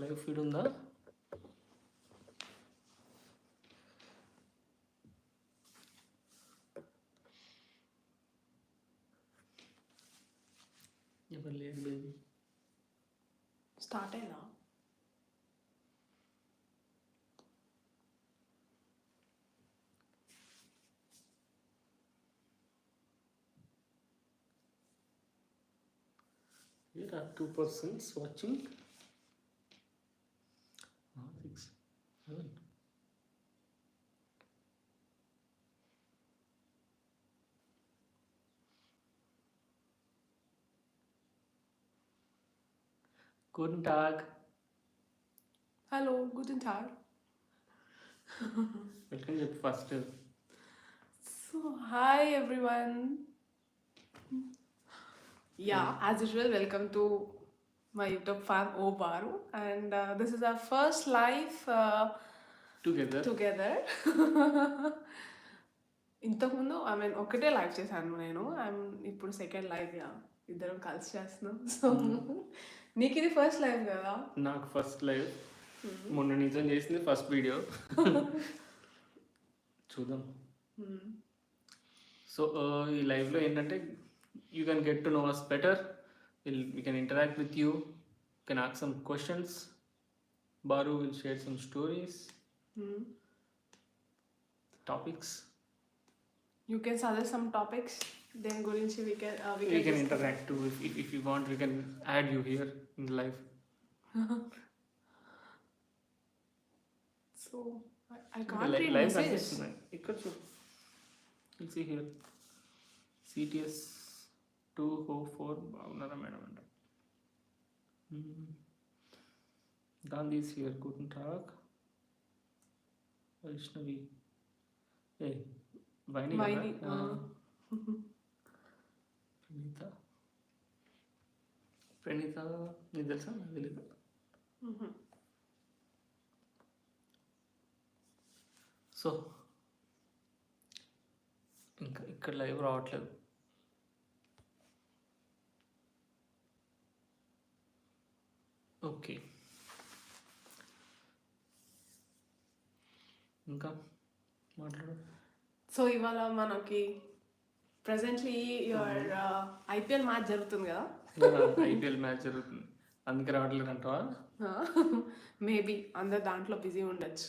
Live feed ఉందా? ఎవరు లేదు బేబీ. స్టార్ట్ అయినా Here are 2 persons watching. 6, 7. Guten Tag. Hello గుడ్ టాగ్. వెల్కమ్ చెప్పు first. So hi everyone. Yeah, as usual, welcome to my YouTube fan Baru, and this is our first live together. ఇంతకుముందు ఒకటే live చేశాను నేను. ఇప్పుడు second live ఇద్దరం కలిసి చేస్తున్నాం. సో నీకు ఇది ఫస్ట్ లైవ్ కదా? నాకు ఫస్ట్ లైవ్. మొన్న నిజం చేసింది ఫస్ట్ వీడియో. చూద్దాం. సో ఈ లైవ్లో ఏంటంటే you can get to know us better. We can interact with you. You can ask some questions. Baru will share some stories, topics. You can suggest some topics. Then gurinchi we can interact too. If you want, we can add you here in the live. So I can't read live messages. You'll see here. CTS 204 బాగున్నారా madam అంట. Gandhi is here. Guten Tag. Vaishnavi వైని Praneetha నీకు తెలుసా? నాకు తెలీదు. So ఇంకా ఇక్కడ live రావట్లేదు. Okay, ఇంకా మాట్లాడు. సో ఇవాళ మనకి ప్రెసెంట్లీ యువర్ ఐపీఎల్ మ్యాచ్ జరుగుతుంది కదా? ఐపీఎల్ మ్యాచ్ జరుగుతుంది, అందుకే రావట్లేదు అంటావా? మేబీ అందరు దాంట్లో బిజీ ఉండొచ్చు.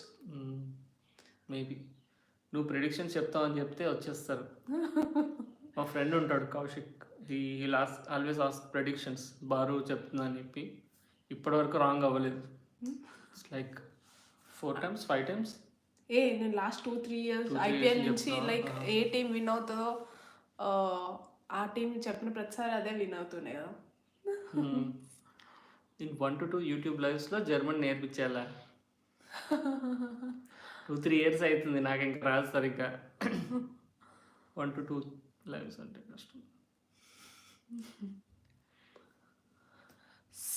మేబీ నువ్వు ప్రిడిక్షన్స్ చెప్తావని చెప్తే వచ్చేస్తారు. మా ఫ్రెండ్ ఉంటాడు Kaushik, he always ask predictions. Baru చెప్తున్నా అని చెప్పి ఇప్పటివరకు రాంగ్ అవ్వలేదు. It's like 4 times 5 times. నేను లాస్ట్ 2-3 years ఐపీఎల్ నుంచి లైక్ ఏ టీం విన్ అవుతుందో ఆ టీం చెప్పిన ప్రతిసారి అదే విన్ అవుతున్నాయి కదా. ఇన్ 1 to 2 యూట్యూబ్ లైవ్స్లో జర్మన్ నేర్పించేలా 2-3 years అవుతుంది, నాకు ఇంకా రాదు సరిగ్గా. 1 to 2 లైవ్స్ అంటే కష్టం.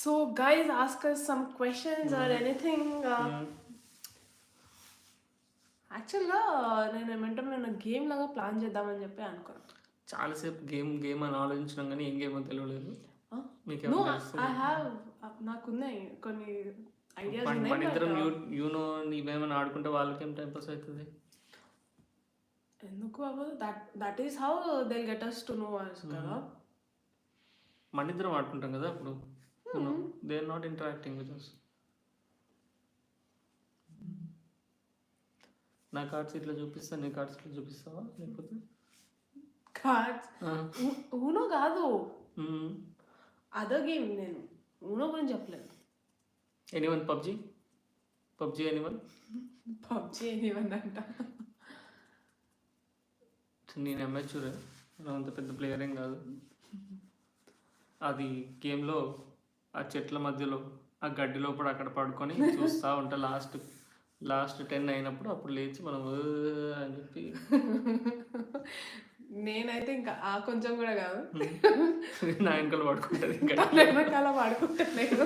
So guys, ask us some questions or anything. యాక్చువల్గా నేను గేమ్ లాగా ప్లాన్ చేద్దామని చెప్పి అనుకున్నాను. చాలాసేపు గేమ్ అని ఆలోచించడం కానీ ఏం గేమ్ అని తెలియలేదు. నాకున్నాయి కొన్ని ఐడియాస్. మన ఇద్దరం యూనో నీవేమైనా ఆడుకుంటే వాళ్ళకేం టైం పాస్ అవుతుంది. ఎందుకు అవ్వదు? That is how they get us to know us కదా. మన ఇద్దరం ఆడుకుంటాం కదా అప్పుడు. They are not interacting with us. నా కార్డ్స్ ఇట్లా చూపిస్తా, నీ కార్డ్స్ ఇట్లా చూపిస్తావా? లేకపోతే కార్డ్స్ ఊనో కాదు, అదో గేమ్. నేను ఊనో గురించి చెప్పలేదు. ఎనీవన్ పబ్జీ ఎనీవన్ అంట. నేను అమెచ్యూర్, అంత పెద్ద ప్లేయర్ ఏం కాదు. అది గేమ్లో ఆ చెట్ల మధ్యలో ఆ గడ్డి లోపల అక్కడ పడుకొని చూస్తూ ఉంటా. లాస్ట్ 10 అయినప్పుడు అప్పుడు లేచి మనం అని చెప్పి నేనైతే ఇంకా ఆ కొంచెం కూడా కాదు, నా వెనకాల పడుకుంటుంది ఇంకా తన వెనకాల పడుకుంటాను నేను.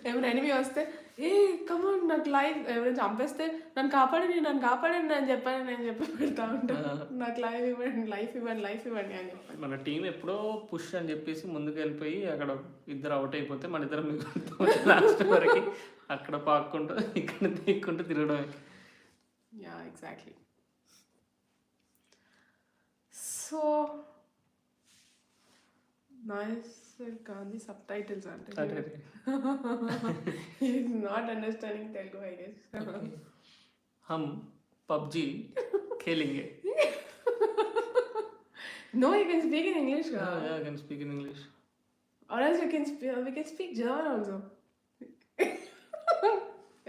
ఏమైనా ఎనిమి వస్తే ఏ కమాన్ నాకు లైఫ్ ఎవరైనా చంపేస్తే నన్ను కాపాడండి అని చెప్పాను, నేను చెప్పి పెడతా ఉంటాను. నాకు లైఫ్ ఇవ్వండి అని చెప్పాను. మన టీం ఎప్పుడో పుష్ అని చెప్పేసి ముందుకు వెళ్ళిపోయి అక్కడ ఇద్దరు అవుట్ అయిపోతే మన ఇద్దరం మిగులుతాం లాస్ట్ వరకు అక్కడ పాక్కుంటూ ఇక్కడ తీక్కుంటూ తిరగడమే. Yeah exactly. సో నైస్ కానీ సబ్ టైటిల్స్ అంటే అరే is not understanding Telugu I guess. हम पबजी खेलेंगे. No, you can speak in English. Yeah, I can speak in English. Or else we can speak German also.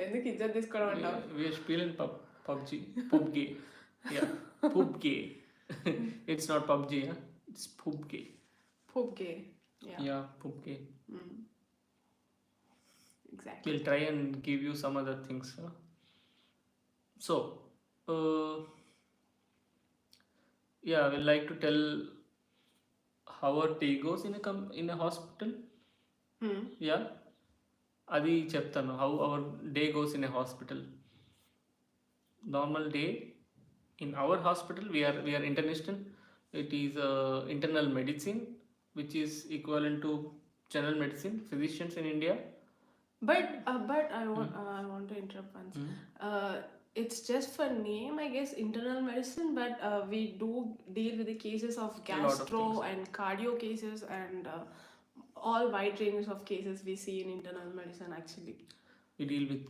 ఎందుకు ఇజ్జత్ తీసుకోవడం అంటావు? We spielen PUBG. PUBG. Yeah, PUBG. It's not PUBG, yeah? It's PUBG. PUBG. Yeah, PUBG. Exactly. We'll try and give you some other things. Huh? So, yeah, I would like to tell how our day goes in a hospital. Yeah, adi cheptanu how our day goes in a hospital. Normal day in our hospital, we are international. It is internal medicine, which is equivalent to general medicine, physicians in India. But I want to interrupt once. It's just for name, I guess, internal medicine, but we do deal with the cases of gastro and cardio cases and all wide ranges of cases we see in internal medicine actually. We deal with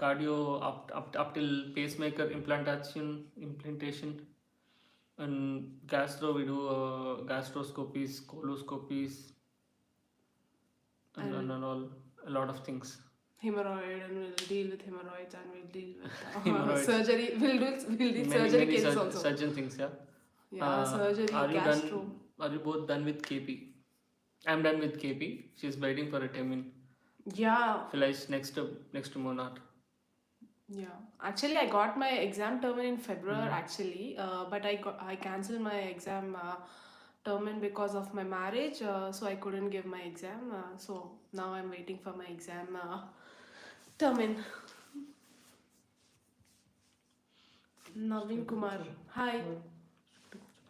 cardio up till pacemaker implantation, and gastro we do gastroscopies, coloscopies, and all a lot of things. Hemorrhoid, and we'll deal with hemorrhoids, and we'll deal with surgery. We'll do surgery cases also. Surgeon things, yeah. Yeah, surgery, gastro. Are you both done with KP? I'm done with KP. She's waiting for a termin. Yeah. Vielleicht next Monat. Yeah. Actually, I got my exam termin in February actually, but I cancelled my exam termin because of my marriage, so I couldn't give my exam. So now I'm waiting for my exam termin. Naveen Kumar. Hi.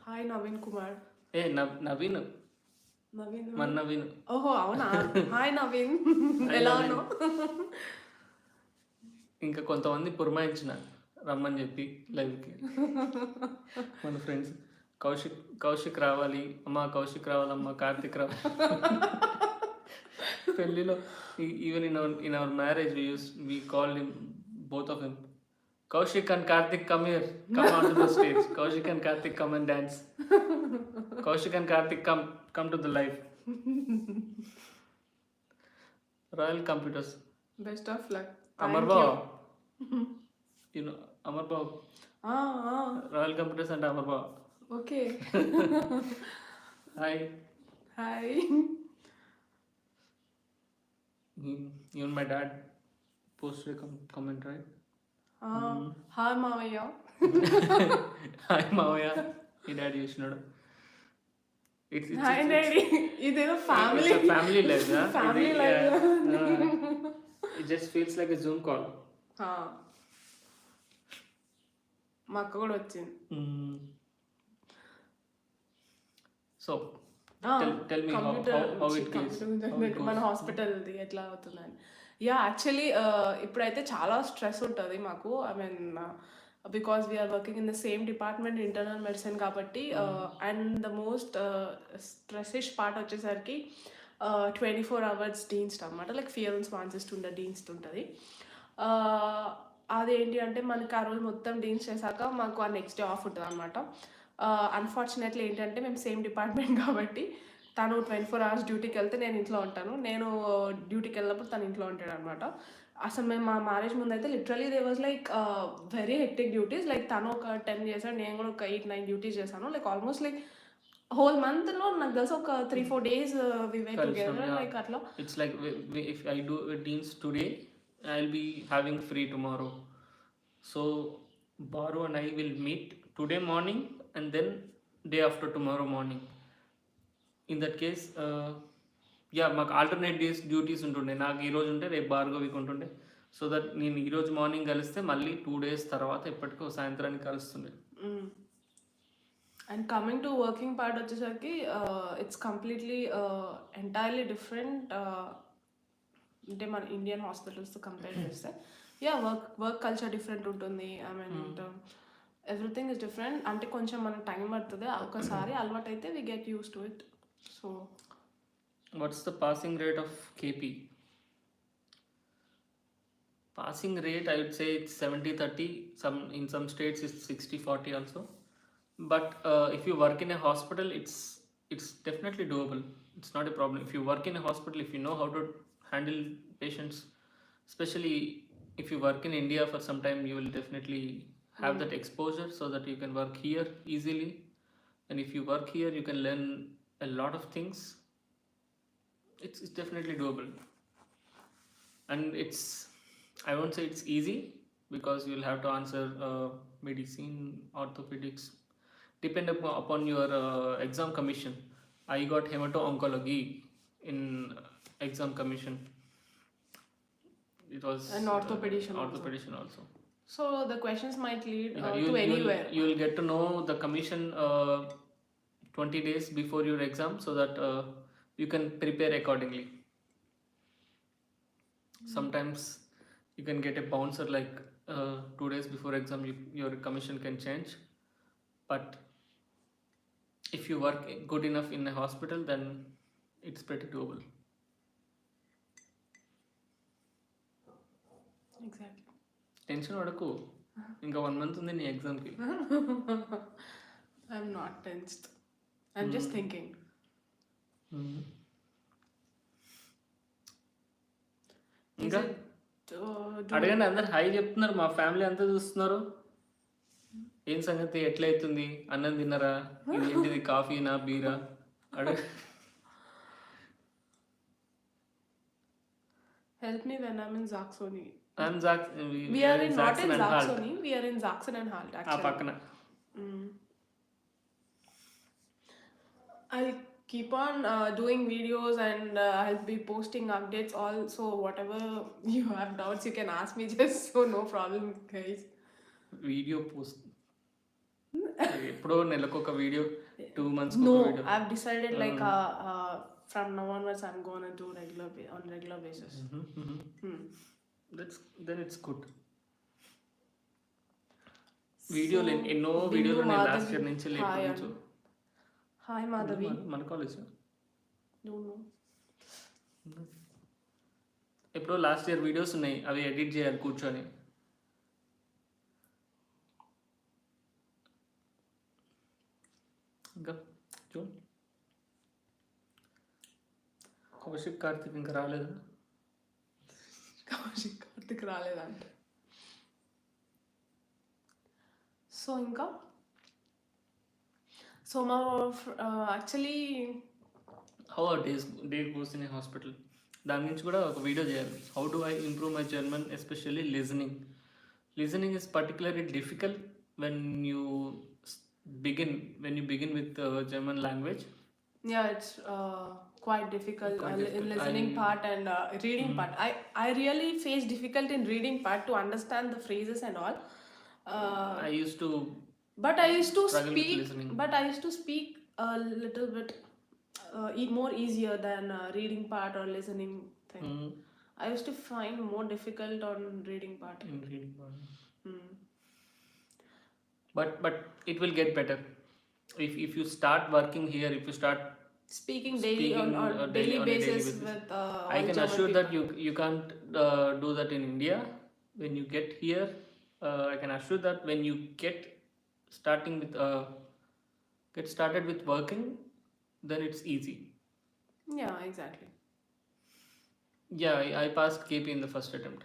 Hi Naveen Kumar. Hey, Naveen. Naveen. Man Naveen. Oh, avuna. Hi Naveen. ఎలా ఉన్నావు? ఇంకా కొంతమంది పురమాయించిన రమ్మని చెప్పి లైవ్కి మన friends Kaushik రావాలి అమ్మ, కౌశిక్ రావాలమ్మా, కార్తిక్ రావాలి. పెళ్ళిలో even in our marriage we called him, both of them, Kaushik and Karthik, come here, come onto the stage. Kaushik and Karthik, come and dance. Kaushik and Karthik, come to the live. Royal Computers. Best of luck. Amar Baba. You know Amar Baba. Royal Computers and Amar Baba. Okay. Hi. Hi. Even my dad posted a comment, right? Hi Mavaya. Hi Mavaya. He dad చేసినాడు. It's Hi Daddy. ఇదేదో family. It's a family life, yeah. Family life. It just feels like a Zoom call. మా అక్క కూడా వచ్చింది. So tell me how it goes. మన హాస్పిటల్ది ఎట్లా అవుతుందని. Yeah actually ఇప్పుడైతే చాలా స్ట్రెస్ ఉంటుంది మాకు. I mean because we are working in the same department, internal medicine కాబట్టి. And the most stressish part వచ్చేసరికి 24 hours డీన్స్ట్ అనమాట. లైక్ ఫియరెన్స్ మాన్సిస్ట్ ఉంటుంది, డీన్స్ట్ ఉంటుంది. అదేంటి అంటే మనకి ఆ రోజు మొత్తం డీన్స్ చేశాక మాకు ఆ నెక్స్ట్ డే ఆఫ్ ఉంటుంది అనమాట. అన్ఫార్చునేట్లీ ఏంటంటే మేము సేమ్ డిపార్ట్మెంట్ కాబట్టి తను 24 hours డ్యూటీకి వెళ్తే నేను ఇంట్లో ఉంటాను, నేను డ్యూటీకి వెళ్ళినప్పుడు తను ఇంట్లో ఉంటాడు అనమాట. అసలు మేము మా మ్యారేజ్ ముందు అయితే literally they was like very hectic duties. Like తను ఒక 10 చేశాడు, నేను కూడా ఒక 8-9 డ్యూటీస్ చేశాను. లైక్ ఆల్మోస్ట్ లైక్ హోల్ మంత్లో నాకు తెలిసి ఒక 3-4 days we were together. Like atla it's like if I do deans today, I'll be having free tomorrow. So Baru and I will meet today morning, and then day after tomorrow morning. In that case మాకు alternate days duties ఉంటుండే. నాకు ఈరోజు ఉంటే రేపు భార్గవికి ఉంటుండే. So that నేను ఈరోజు morning కలిస్తే మళ్ళీ 2 days తర్వాత ఎప్పటికో సాయంత్రానికి కలుస్తుండే. And coming to working part వచ్చేసరికి ఇట్స్ కంప్లీట్లీ ఎంటైర్లీ డిఫరెంట్. అంటే మన ఇండియన్ హాస్పిటల్స్తో కంపేర్ చేస్తే వర్క్ కల్చర్ డిఫరెంట్ ఉంటుంది. I mean everything is different. అంటే కొంచెం మనకు టైం పడుతుంది. ఒకసారి అలవాటు అయితే we get use to it. So what's the passing rate of KP? Passing rate, I would say it's 70-30. In some states it's 60-40 also. But if you work in a hospital, it's definitely doable. It's not a problem. If you work in a hospital, if you know how to handle patients, especially if you work in India for some time, you will definitely have that exposure so that you can work here easily. And if you work here, you can learn a lot of things. It's definitely doable. And I won't say it's easy, because you'll have to answer medicine, orthopedics, depend upon your exam commission. I got hemato-oncology in exam commission. It was an orthopedician also. So the questions might lead to anywhere. You will get to know the commission 20 days before your exam, so that you can prepare accordingly. Sometimes you can get a bouncer like 2 days before exam, your commission can change. But if you work good enough in a hospital, then it's pretty doable. Exactly. Tension పడకు, ఇంకా 1 month ఉంది నీ ఎగ్జామ్కి. I'm not tensed. I'm just thinking. ఇంకా అడగండి, అందరు hi చెప్తున్నారు, మా ఫ్యామిలీ అంతా చూస్తున్నారు. ఏం సంగతి, ఎట్లయితుంది, అన్నం తిన్నారా, ఇది ఏంటిది, కాఫీనా బీరా? అడగ. Help me when I'm in Zaxoni. We are in not in Zaxon and Halt. Zaxoni. We are in Zaxon and Halt ఆ actually. పక్కన. I'll keep on doing videos and I'll be posting updates also. Whatever you have doubts, you can ask me just so no problem, guys. Video post ఎప్పుడో నెలకు ఒక video, 2 months No, ఒక video. I've decided like from now onwards I'm gonna do on regular basis. Then it's good. వీడియోలు ఎన్నో వీడియోలు నేను last year నుంచి లేకపోవచ్చు. హాయ్ మాధవి. మన కాలేజ్ No. ఎప్పుడో లాస్ట్ ఇయర్ వీడియోస్ ఉన్నాయి, అవి ఎడిట్ చేయాలి కూర్చొని. ఇంకా చూడు, కౌశిక్ కార్తిక్ ఇంకా రాలేదా? కౌశిక్ కార్తిక్ రాలేదంటే సో ఇంకా సో మా యాక్చువల్లీ హౌ ఆ day goes in a hospital, దాని నుంచి కూడా ఒక వీడియో చేయాలి. How do I improve my German, especially listening. Listening is particularly difficult when you begin with German language. Yeah, it's quite difficult in listening part and reading part. I really face difficult in reading part to understand the phrases and all. I used to speak a little bit more easier than reading part or listening thing. I used to find more difficult on reading part. But it will get better if you start working here, if you start speaking daily on daily basis with I can assure that you can't do that in India. When you get here, I can assure that when you get started with working, then it's easy. Yeah, exactly. Yeah, I passed KP in the first attempt.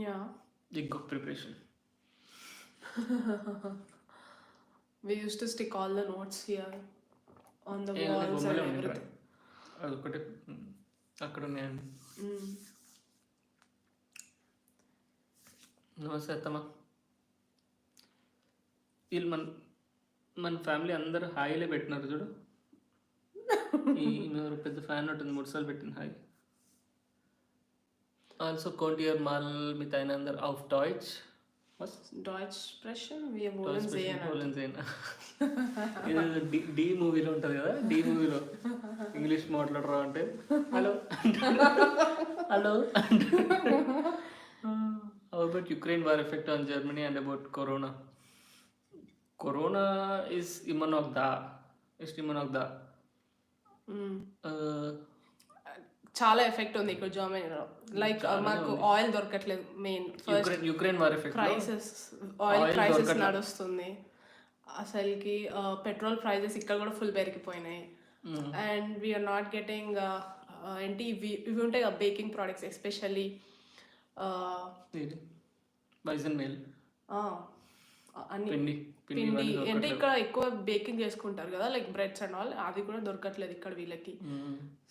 Yeah. The good preparation. We used to stick all the notes here on the walls and everything. అదొకటి అక్కడ ఉన్నాయండి. నమస్తే అత్తమ్మ. వీళ్ళు మన family అందరు హాయిలే పెట్టినారు చూడు. ఈమె ఎవరో పెద్ద ఫ్యాన్ ఉంటుంది, 3 సార్లు పెట్టింది hi. Also konnte ihr mal miteinander auf Deutsch? Was? Deutsch sprechen? Wir Deutsch wollen sprechen, sehen. wollen sehen. ఇది డి మూవీలో ఉంటుంది కదా, డి మూవీలో ఇంగ్లీష్ మాట్లాడరా అంటే hello hello. How about Ukraine war effect on Germany and about Corona? Corona ist immer noch da. Ist immer noch da. చాలా effect ఉంది ఇక్కడ జర్మనీలో. లైక్ మాకు ఆయిల్ దొరకట్లేదు. Main Ukraine war effect, prices, oil prices నడుస్తుంది అసలుకి. Petrol prices ఇక్కడ కూడా ఫుల్ పెరిగిపోయినాయి. అండ్ వీఆర్ నాట్ గెటింగ్ ఏంటి ఇవి ఉంటాయి కదా బేకింగ్ ప్రోడక్ట్స్, ఎస్పెషల్లీ బైజన్ మేల్ అన్ని పిండి అంటే ఇక్కడ ఎక్కువ బేకింగ్ చేసుకుంటారు కదా, లైక్ బ్రెడ్స్ అండ్ ఆల్, అది కూడా దొరకట్లేదు ఇక్కడ వీళ్ళకి.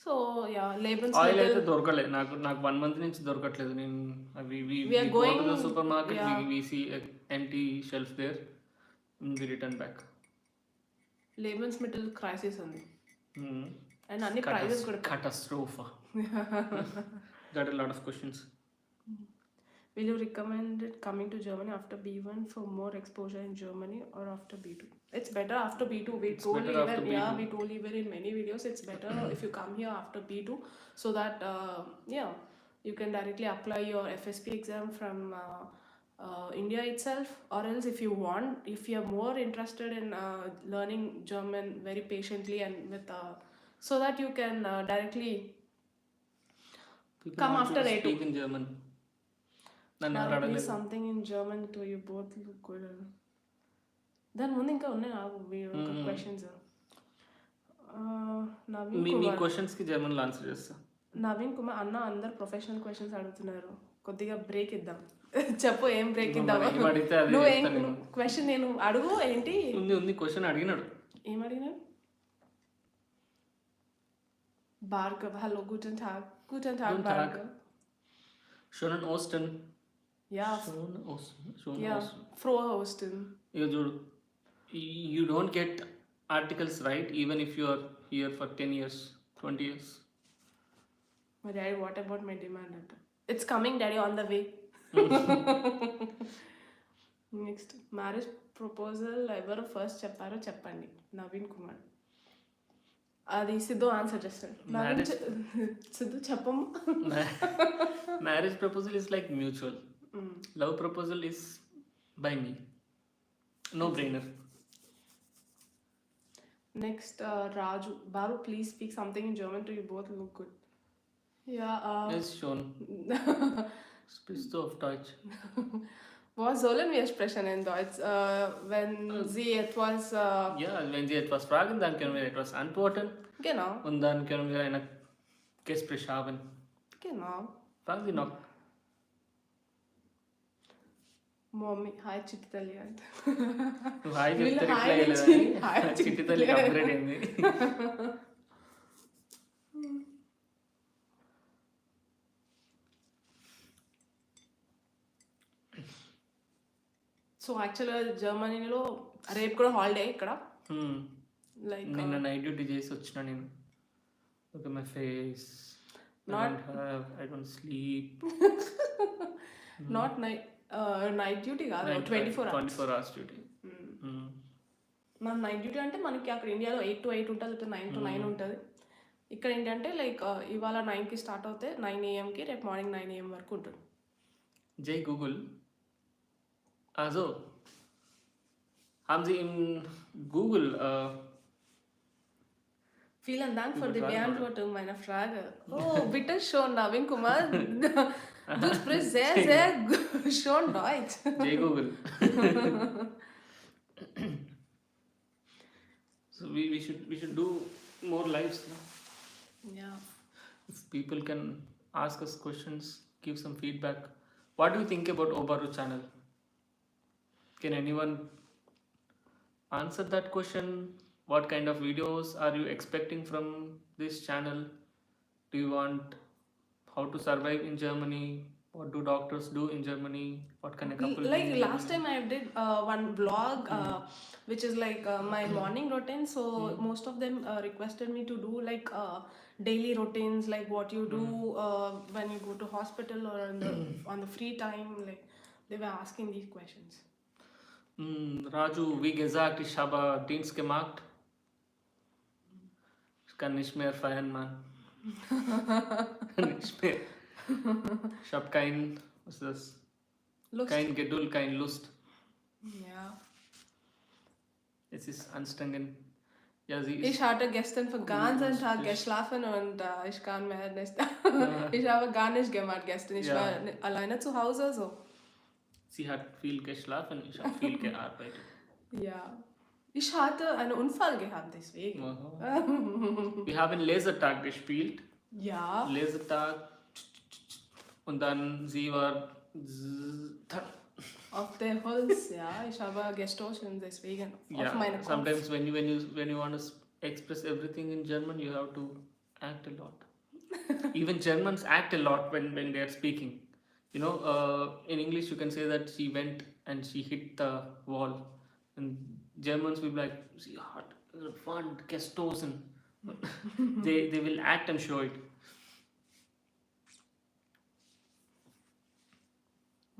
సో యా లేబుల్స్ ఆయిల్ అయితే దొరకలేదు నాకు 1 month నుంచి దొరకట్లేదు. నేను supermarket we see empty shelf there, we return back. Labels middle crisis ఉంది అండ్ అన్ని ప్రైసెస్ కూడా catastrophe. Got a lot of questions. Will you recommend it coming to Germany after B1 for more exposure in Germany or after B2? It's better after B2. We told even in many videos it's better if you come here after B2 so that you can directly apply your FSP exam from India itself, or else if you're more interested in learning German very patiently and with so that you can directly come after A2. Speak in German. Something in German to you both look good. దాని ముందు ఇంకా ఉన్నాయి questions. మీ questions కి German లో answer చేస్తా. నవీన్ కుమార్ అన్న అందరు professional questions అడుగుతున్నారు, కొద్దిగా బ్రేక్ ఇద్దాం. చెప్పు ఏం బ్రేక్ ఇద్దాం? నువ్వు క్వశ్చన్ నేను అడుగు. ఏంటి ఉంది క్వశ్చన్ అడిగినాడు. ఏం అడిగినాడు? భార్గవ్, హలో గూటన్ టాగ్ భార్గవ్. షోనన్ ఓస్టన్. Yeah. Frohosten. You don't get articles right even if you are here for 10 years, 20 years. My daddy, what about my demand? It's coming, daddy, on the way. Next, marriage proposal ఎవరు first చెప్పారో చెప్పండి. నవీన్ కుమార్. అది Siddhu answer చేస్తాడు. సిద్ధు చెప్పము. Marriage proposal is like mutual. Love proposal is by me. No brainer. Next, Raju. Baru, please speak something in German to you both look good. Ja, Yes, schon. Sprichst du auf Deutsch? Was sollen wir sprechen in Deutsch? Wenn Sie etwas... Ja, wenn Sie etwas fragen, dann können wir etwas antworten. Genau. Und dann können wir ein Gespräch haben. Genau. Fragen Sie noch. Mummy hi చిట్టి తల్లి అంటే hi చిట్టి తల్లి upgrade అయింది. So యాక్చువల్గా జర్మనీలో రేపు కూడా హాలిడే ఇక్కడ. లైక్ నిన్న నైట్ డ్యూటీ చేసి వచ్చిన నేను. Look at my face. I don't sleep. Not night duty కాదు, 24 hours డ్యూటీ. మన నైట్ డ్యూటీ అంటే మనకి అక్కడ ఇండియాలో 8 to 8 ఉంటుంది, 9 to 9 ఉంటుంది. ఇక్కడ ఏంటంటే లైక్ ఇవాళ 9కి స్టార్ట్ అవుతే 9 AM రేపు మార్నింగ్ 9 AM వరకు ఉంటుంది. జై Google. Also haben Sie in Google Vielen Dank für die Beantwortung meiner Frage. Oh, bitte schon, Navin Kumar. Du sprichst sehr, sehr schon Deutsch. Jai Google. So we should do more lives. No? Yeah. If people can ask us questions, give some feedback. What do you think about Obaru channel? Can anyone answer that question? What kind of videos are you expecting from this channel? Do you want how to survive in Germany? What do doctors do in Germany? What can a couple do Like in last Germany? time I did one vlog which is like my morning routine, so most of them requested me to do like daily routines, like what you do when you go to hospital or on the free time, like they were asking these questions. Raju, wie gesagt, ich habe Dienst gemacht. Ich kann nicht mehr feiern, Mann. Nicht mehr. Ich habe was ist das? Lust. Kein Geduld, kein Lust. Ja. Es ist anstrengend. Ja, sie ist. Ich hatte gestern für ganzen Tag geschlafen und ich kann mehr nicht. Ich habe gar nicht gemacht gestern. Ich war alleine zu Hause, so. Sie hat viel geschlafen, ich habe viel gearbeitet. Ja. Ich hatte einen Unfall gehabt, deswegen. Wir haben Lasertag gespielt. Ja. Lasertag. Und dann sie war. Auf der Holz, ja. Ich habe gestoßen, deswegen. Yeah, auf meine Kopf. sometimes when you want to express everything in German, you have to act a lot. Even Germans act a lot when they are speaking. You know, in English you can say that she went and she hit the wall. And Germans will be like, sie hat Wand gestoßen. They will act and show it.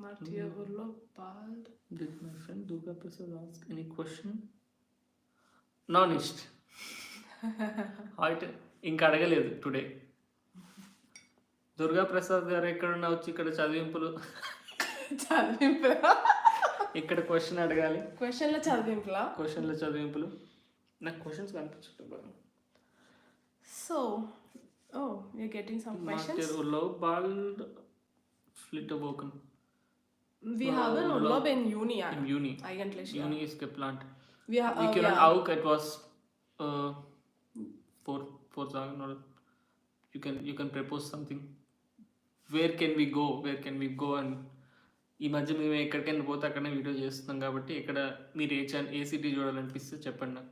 Matthias Urlaub bald. Did my friend Durga Prasad ask any question? No, nicht. Heute ఇంకా అడగలేదు today. Durga Prasad గారు ఎక్కడున్నా వచ్చి ఇక్కడ చదివింపులు ఇక్కడ question అడగాలి. క్వశ్చన్ల చదివింపులు నాకు questions కనిపించట్లేదు. So you're getting some questions. Macht Urlaub bald Flitterwochen? Wir haben Urlaub in Juni. Im Juni. Eigentlich, ja. Juni ist geplant. Wir können auch etwas vorsagen oder you can propose something. Where can we go and ఈ మధ్య మేము ఎక్కడికైనా పోతే అక్కడనే video చేస్తున్నాం కాబట్టి ఇక్కడ మీరు ఏ సిటీ చూడాలనిపిస్తే చెప్పండి నాకు.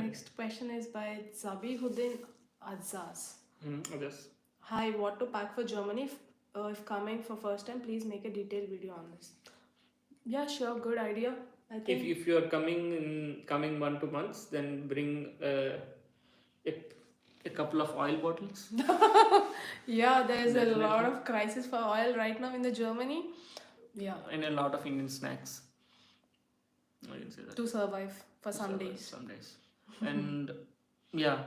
Next question is by Zabihuddin Azaz. Hi, what to pack for Germany? If coming for first time, please make a detailed video on this. Yeah, sure, good idea. I think if you are coming 1-2 months, then bring a couple of oil bottles. Yeah, there's a lot of crisis for oil right now in the Germany. Yeah. And a lot of Indian snacks. I can say that. To survive for some days. And yeah,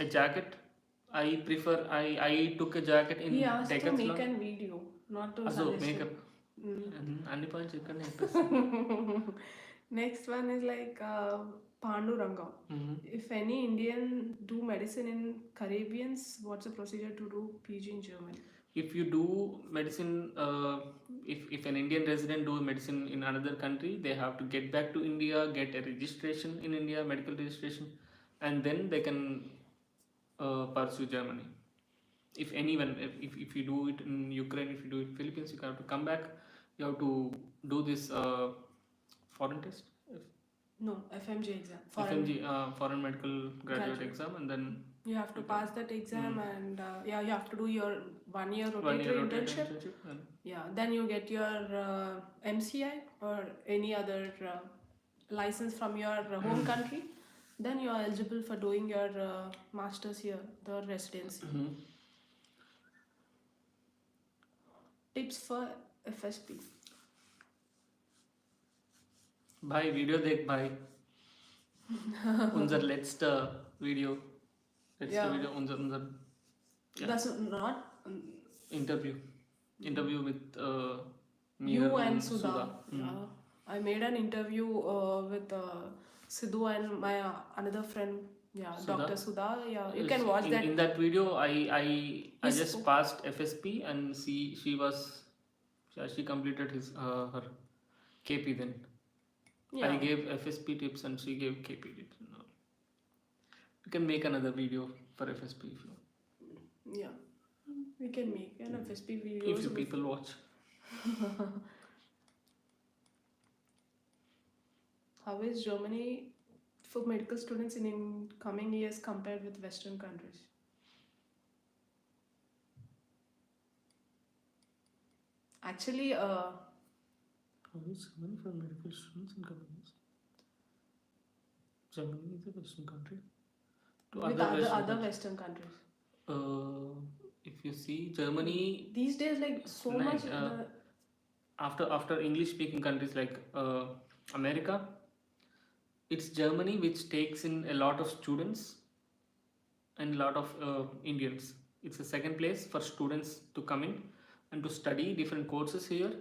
a jacket. I took a jacket in Decathlon. To make a video, not to makeup. అన్ని points ఇక్కడనే. Next one is like Panduranga. If any Indian do medicine in Caribbeans, what's the procedure to do PG in Germany? If you do medicine, if an Indian resident do medicine in another country, they have to get back to India, get a registration in India, medical registration, and then they can pursue Germany. If anyone, if you do it in Ukraine, if you do it in Philippines, you have to come back. You have to do this foreign test. No, FMG exam. Foreign medical graduate exam, and then you have to pass that exam, and you have to do your 1 year rotatory internship. Then you get your MCI or any other license from your home country. Then you are eligible for doing your masters here, the residency. Tips for FSP. Bhai, video dekh bhai. Unser letzter video. Unser That's not interview with me you and Sudha. I made an interview with Sidhu and my another friend. Dr. Sudha. You can watch that. In that video, I just passed FSP, and she completed her KP then. I gave FSP tips and she gave KP tips. You can make another video for FSP if you want. Yeah, we can make an FSP video if you people watch. How is Germany for medical students in coming years compared with Western countries? Actually, How is Germany for medical students and companies? Germany is a Western country. To with other Western other countries. Western countries. If you see Germany, These days, like so Nine, much. after English speaking countries like America, it's Germany which takes in a lot of students and a lot of Indians. It's the second place for students to come in and to study different courses here.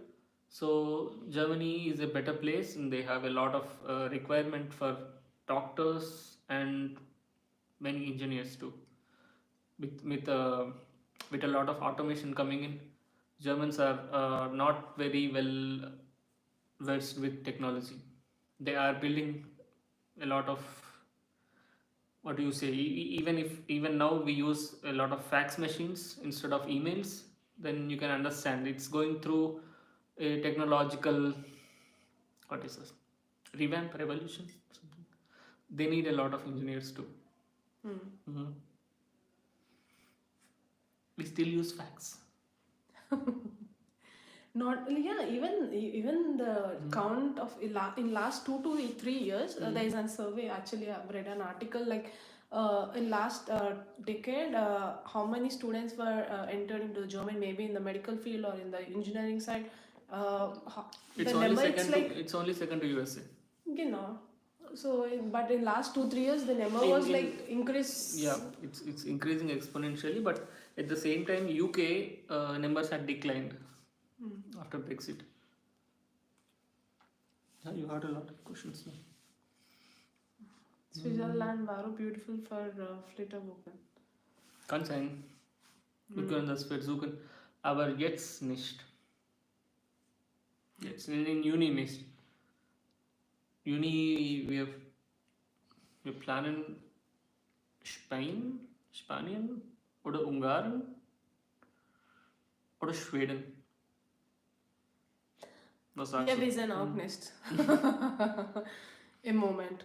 So Germany is a better place, and they have a lot of requirement for doctors and many engineers too. With a lot of automation coming in, Germans are not very well versed with technology. They are building a lot of, what do you say, even now we use a lot of fax machines instead of emails, then you can understand it's going through a technological, what is this, revamp, revolution, something. They need a lot of engineers too. Mhm. We still use fax. Not yeah, even the count of in last 2 to 3 years, there is a survey. Actually, I've read an article like in last decade, how many students were entered into German, maybe in the medical field or in the engineering side. It's The only number, it's second like to it's only second to USA. you know. So, but in last 2 3 years, the number In- was in- like increase. Yeah, it's increasing exponentially, but at the same time, UK numbers had declined after Brexit. Yeah, you had a lot of questions now. Switzerland var beautiful for Flitterwochen. Kann sein. Wir können das versuchen, aber jetzt nicht. Jetzt in Juni nicht. Juni, wir planen Spanien oder Ungarn oder Schweden. Was sagst Ja, du? wir sind auch nicht. Im Moment.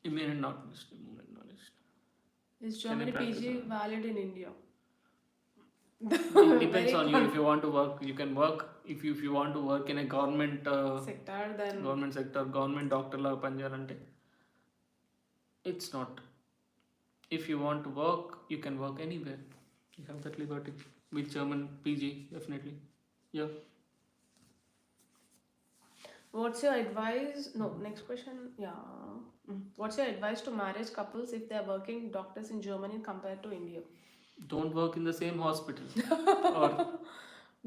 Im Moment noch nicht. Im Moment noch nicht. Is Germany practice PG on- valid in India? It depends on you. If you want to work, you can work. If you want to work in a government Sector, then government sector, government doctor la panjarante, it's not. If you want to work, you can work anywhere. You have that liberty with German PG, definitely. Yeah. what's your advice? No, next question. Yeah. What's your advice to marriage couples if they're working doctors in Germany compared to India? Don't work in the same hospital or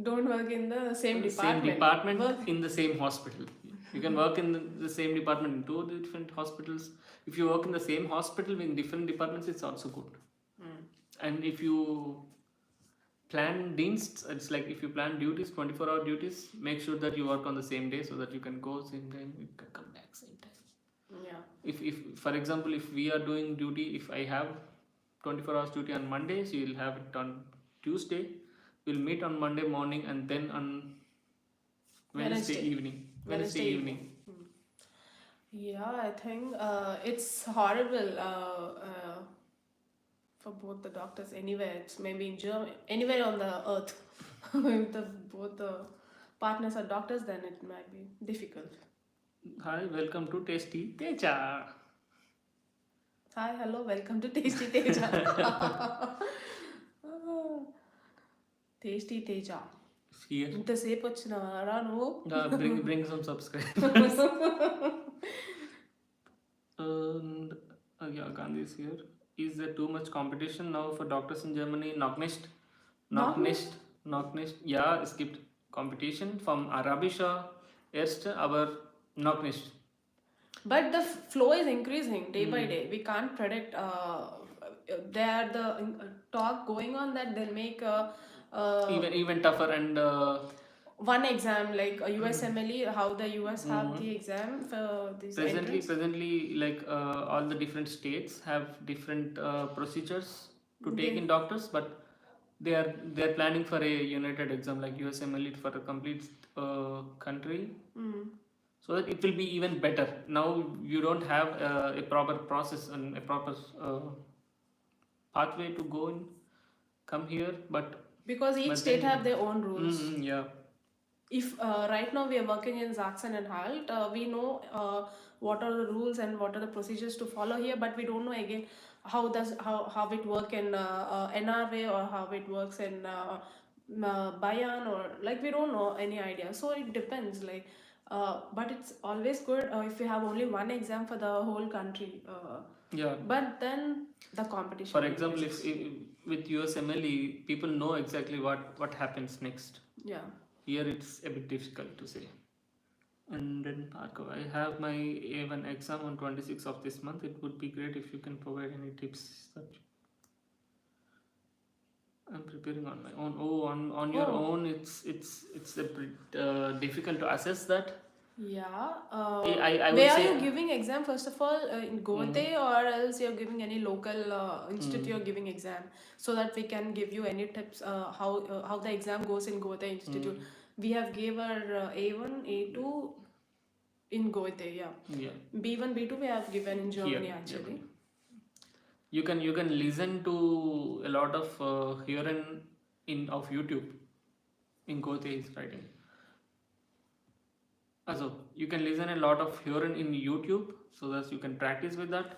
Don't work in the same same department. department Work. in the same hospital. You can work in the same department in two different hospitals. If you work in the same hospital in different departments, it's also good. And if you plan dienst, it's like if you plan duties, 24-hour duties, make sure that you work on the same day so that you can go same time, you can come back same time. Yeah. If for example, if we are doing duty, if I have 24 hours duty on Monday, so you'll have it on Tuesday. We'll meet on Monday morning and then on Wednesday evening. Wednesday evening. Yeah, I think it's horrible for both the doctors anywhere. It's maybe in Germany, anywhere on the earth. If both the partners are doctors, then it might be difficult. Hi, welcome to Tasty Teja. Hi, hello, welcome to Tasty Teja. Tasty Teja. Here. ఇంతసేపు వచ్చినారా నువ్వు? Bring some subscribers. And yeah, Gandhi is here. Is there too much competition now for doctors in Germany? Noch nicht. Ja, es gibt Competition vom Arabischer Erste, aber noch nicht. But the flow is increasing day by day. We can't predict. There are the talk going on that they'll make Even tougher and one exam like a USMLE, how the US have the exam for this presently like all the different states have different procedures to take in doctors, but they're planning for a united exam like USMLE for a complete country, so that it will be even better. Now you don't have a proper process and a proper pathway to go and come here, but because each state have their own rules. yeah. if right now we are working in Zaxxon and Halt, we know what are the rules and what are the procedures to follow here, but we don't know again how it work in NRA, or how it works in Bayan, or like we don't know any idea. So it depends. Like, but it's always good if you have only one exam for the whole country. Yeah. But then the competition For example, if increases. with USMLE, people know exactly what happens next. Yeah. Here it's a bit difficult to say. And then Bhargav, I have my A1 exam on 26th of this month. It would be great if you can provide any tips that I'm preparing on my own. Oh, on your Oh. own, it's a bit difficult to assess that. Yeah. I would Where are say you giving exam first of all, in Gote, or else you're giving any local institute you're giving exam, so that we can give you any tips how the exam goes in Gote Institute. We have gave our A1, A2 in Gote, yeah. yeah. B1, B2 we have given in Germany Here, actually. Germany. You can listen to a lot of hearing in of YouTube in Gote is writing. Also, you can listen a lot of hearing in YouTube so that you can practice with that,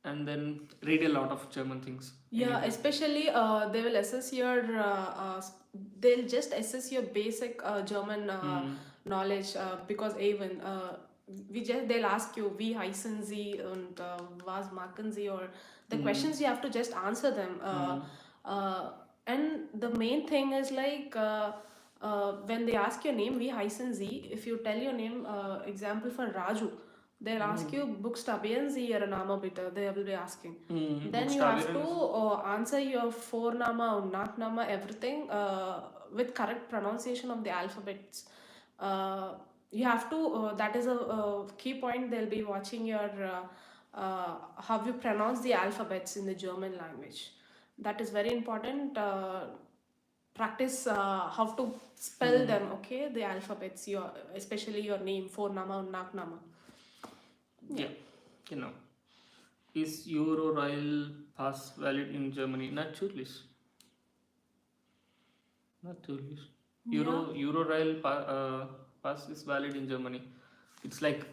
and then read a lot of German things. Yeah, Anyway. especially they will assess your they'll just assess your basic German knowledge, because even they'll ask you wie heißen Sie und was machen Sie, or the questions you have to just answer them. And the main thing is like, when they ask your name wie heißen Sie, if you tell your name, example for Raju, they'll ask you buchstabieren Sie Ihre Name bitte. They will be asking. Then you have to answer your Vorname und Nachname, everything with correct pronunciation of the alphabets. You have to, that is a key point. They'll be watching your how you pronounce the alphabets in the German language. That is very important. Practice how to spell them, okay? The alphabets, especially your name, Vorname und Nachname. Yeah, Is Euro Rail Pass valid in Germany? Natürlich. Euro Rail Pass is valid in Germany. It's like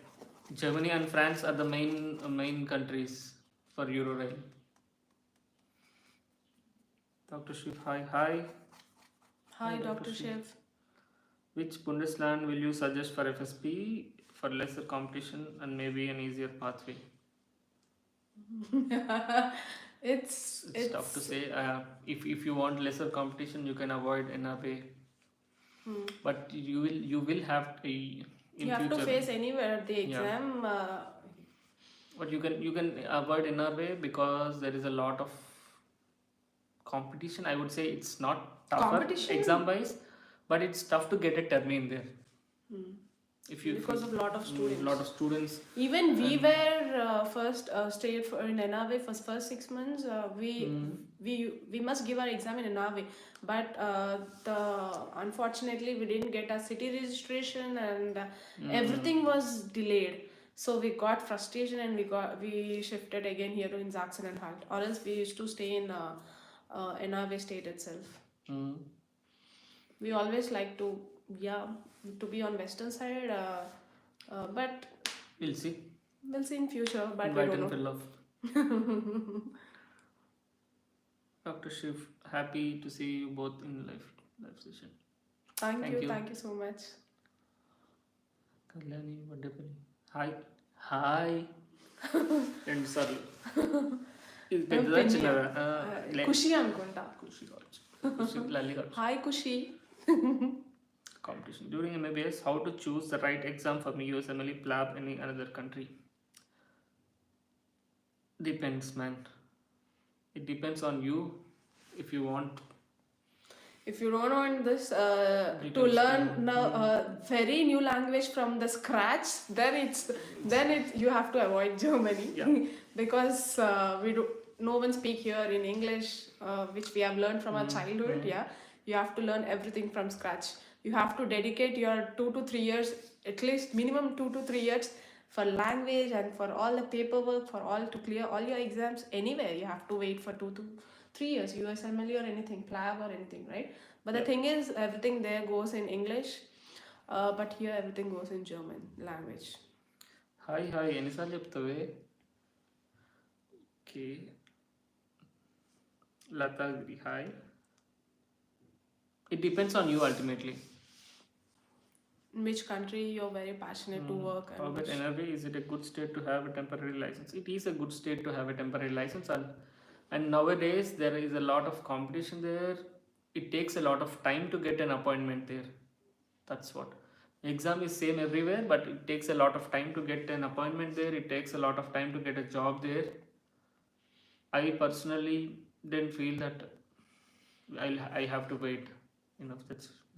Germany and France are the main countries for Euro Rail. Dr. Shiv, hi. Hi, Dr. Shiv. Which Bundesland will you suggest for FSP for lesser competition and maybe an easier pathway? It's tough to say. If you want lesser competition, you can avoid NRA. But you will have to have to face anywhere the exam. But you can avoid NRA because there is a lot of competition. I would say it's not tougher exam wise, but it's tough to get a term there. Because of a lot of students. Even we were first stayed in NRA for first 6 months. We must give our exam in NRA, but unfortunately we didn't get our city registration, and everything was delayed. So we got frustration, and we shifted again here in Zaxxon and Halt, or else we used to stay in NRA state itself. We always like to be on western side, but we'll see in future, but invite we don't and know. Love. Dr. Shiv, happy to see you both in live session. Thank you so much. Kalyani Vaddapalli, hi. రెండు సార్లు ఇది పెద్దదా చిన్నదా ఖుషి అనుకుంటా. లల్లి కావచ్చు. Hi Kushi. Competition during MBBS, how to choose the right exam for me, USMLE, PLAB, any another country? Depends, man. It depends on you. If you don't want this to learn very new language from the scratch, then you have to avoid Germany. Because no one speak here in English, which we have learned from our childhood. You have to learn everything from scratch. You have to dedicate your 2 to 3 years, at least minimum 2 to 3 years, for language and for all the paperwork, for all to clear all your exams. Anywhere you have to wait for 2 to 3 years, USMLE or anything, PLAB or anything, right? But the Yeah. thing is, everything there goes in English, but here everything goes in German language. Hi hi ఎన్నిసార్లు చెప్తావే? Okay, Latagiri hi. It depends on you ultimately. In which country you're very passionate to work, and Robert which... NRV, is it a good state to have a temporary license? It is a good state to have a temporary license, and nowadays there is a lot of competition there. It takes a lot of time to get an appointment there. That's what. Exam is same everywhere, but it takes a lot of time to get an appointment there. It takes a lot of time to get a job there. I personally didn't feel that I have to wait.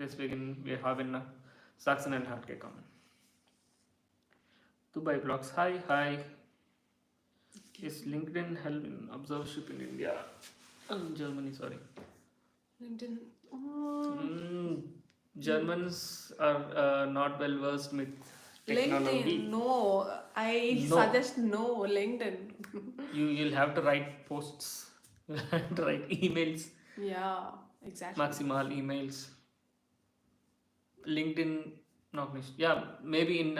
This weekend we have in Saxon and Hartke common. Dubai vlogs. Hi. Is LinkedIn help in observership in India? Germany, sorry. LinkedIn. Germans are not well versed with technology. LinkedIn, no. I No. suggest no, LinkedIn. You'll have to write posts. You'll have to write emails. Yeah, exactly. Maximal emails. LinkedIn, not niche. Yeah, maybe in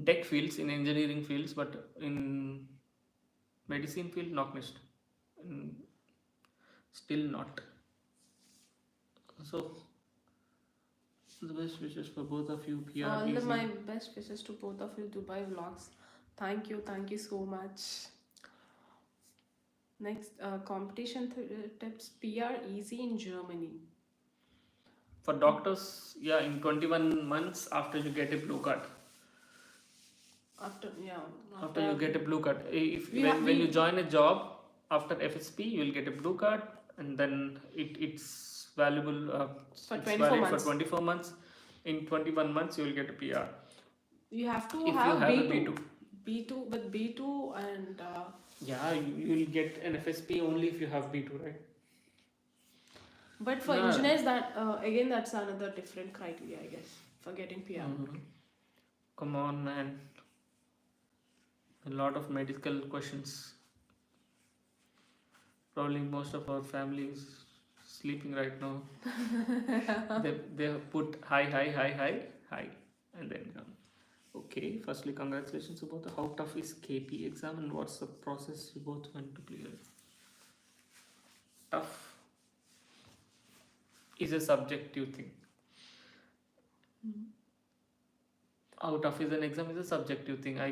tech fields, in engineering fields, but in medicine field, not niche. Still not. So, the best wishes for both of you. PR All easy. my best wishes to both of you, Dubai vlogs. Thank you so much. Next, competition tips. PR easy in Germany. For doctors, yeah, in 21 months after you get a blue card. After You get a blue card. When you join a job after FSP, you will get a blue card, and then it's valuable. For it's 24 valid months. for 24 months. In 21 months, you will get a PR. You have to If have you have a B2. B2. B2, but B2 and... Yeah, you will get an FSP only if you have B2, right? But for engineers, that again, that's another different criteria, I guess, for getting PR. Come on, man. A lot of medical questions. Probably most of our family is sleeping right now. they have put hi, and then come. Okay, firstly, congratulations about the how tough is KP exam and what's the process you both went to clear it? Tough is a subjective thing. How tough is an exam is a subjective thing. I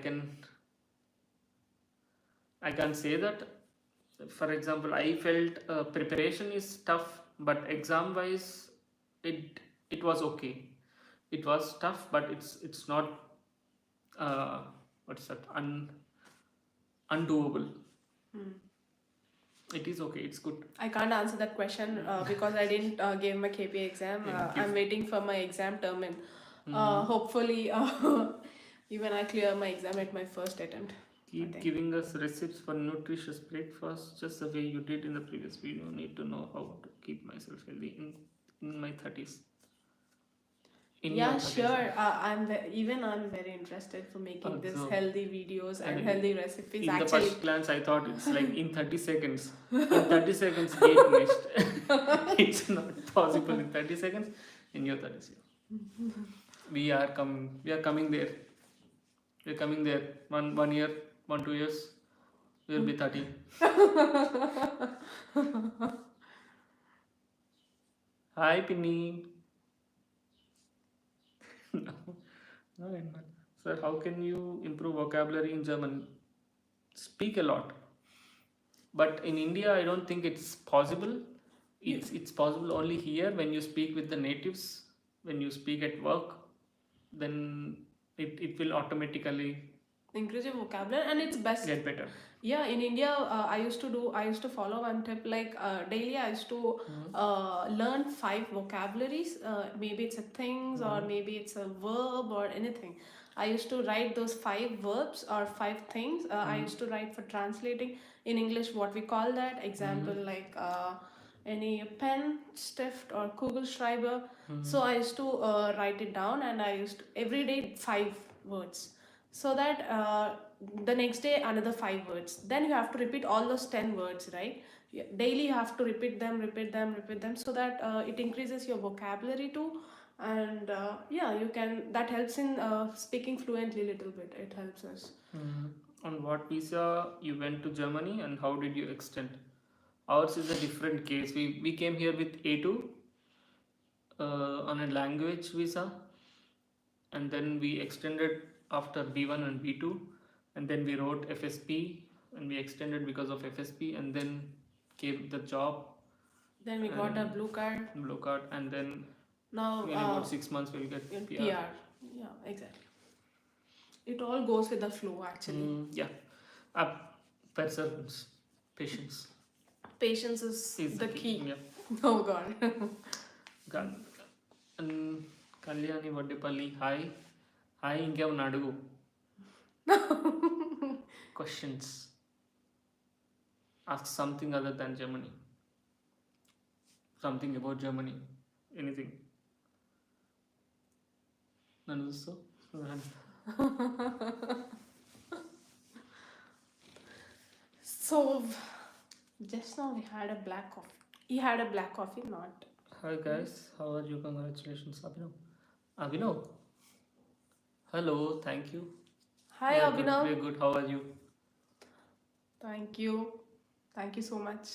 can say that, for example, I felt preparation is tough, but exam wise it was okay. It was tough, but it's not what's that, undoable. It is okay, it's good. I can't answer that question because I didn't give my KP exam. I'm waiting for my exam term, and hopefully even I clear my exam at my first attempt. Keep giving us recipes for nutritious breakfast just the way you did in the previous video. Need to know how to keep myself healthy in my 30s. Yeah, sure. I'm very interested for making this healthy videos and healthy recipes. In actually, the first glance, I thought it's like in 30 seconds. In 30 seconds, gate missed. It's not possible in 30 seconds. In your 30s, we are coming there. We're coming there. One year, 2 years, we'll be 30. Hi, Pinny. No, sir, how can you improve vocabulary in German? Speak a lot. But in India, I don't think it's possible. It's possible only here when you speak with the natives, when you speak at work, then it will automatically increase your vocabulary, and it's best get better. Yeah, in India, I used to follow one tip, like daily I used to learn 5 vocabularies. Maybe it's a things or maybe it's a verb or anything. I used to write those 5 verbs or 5 things. I used to write for translating in English what we call that. Example, like any pen, stift or Kugelschreiber. So I used to write it down, and I used to, every day 5 words. So that the next day another 5 words. Then you have to repeat all those 10 words, right? daily you have to repeat them so that it increases your vocabulary too. And you can, that helps in speaking fluently little bit. It helps us. On what visa you went to Germany and how did you extend? Ours is a different case. We came here with A2 on a language visa, and then we extended after B1 and B2, and then we wrote FSP and we extended because of FSP, and then came the job. Then we got a and blue card. And then Now in about 6 months we'll get PR. PR. Yeah, exactly. It all goes with the flow actually. Yeah. Perseverance, patience Patience is the key. Yeah. Oh God. And Kalyani Vaddipalli, hi. Hi, ఇంకేమన్నా అడుగు. Questions. Ask something other than Germany. Something about Germany. Anything. నన్ను చూస్తూ So just now we had a black coffee. He had a black coffee, not. Hi guys, how are you? Congratulations, Abhinav. Hello, thank you. Hi Abhinav. We're good. How are you? Thank you so much.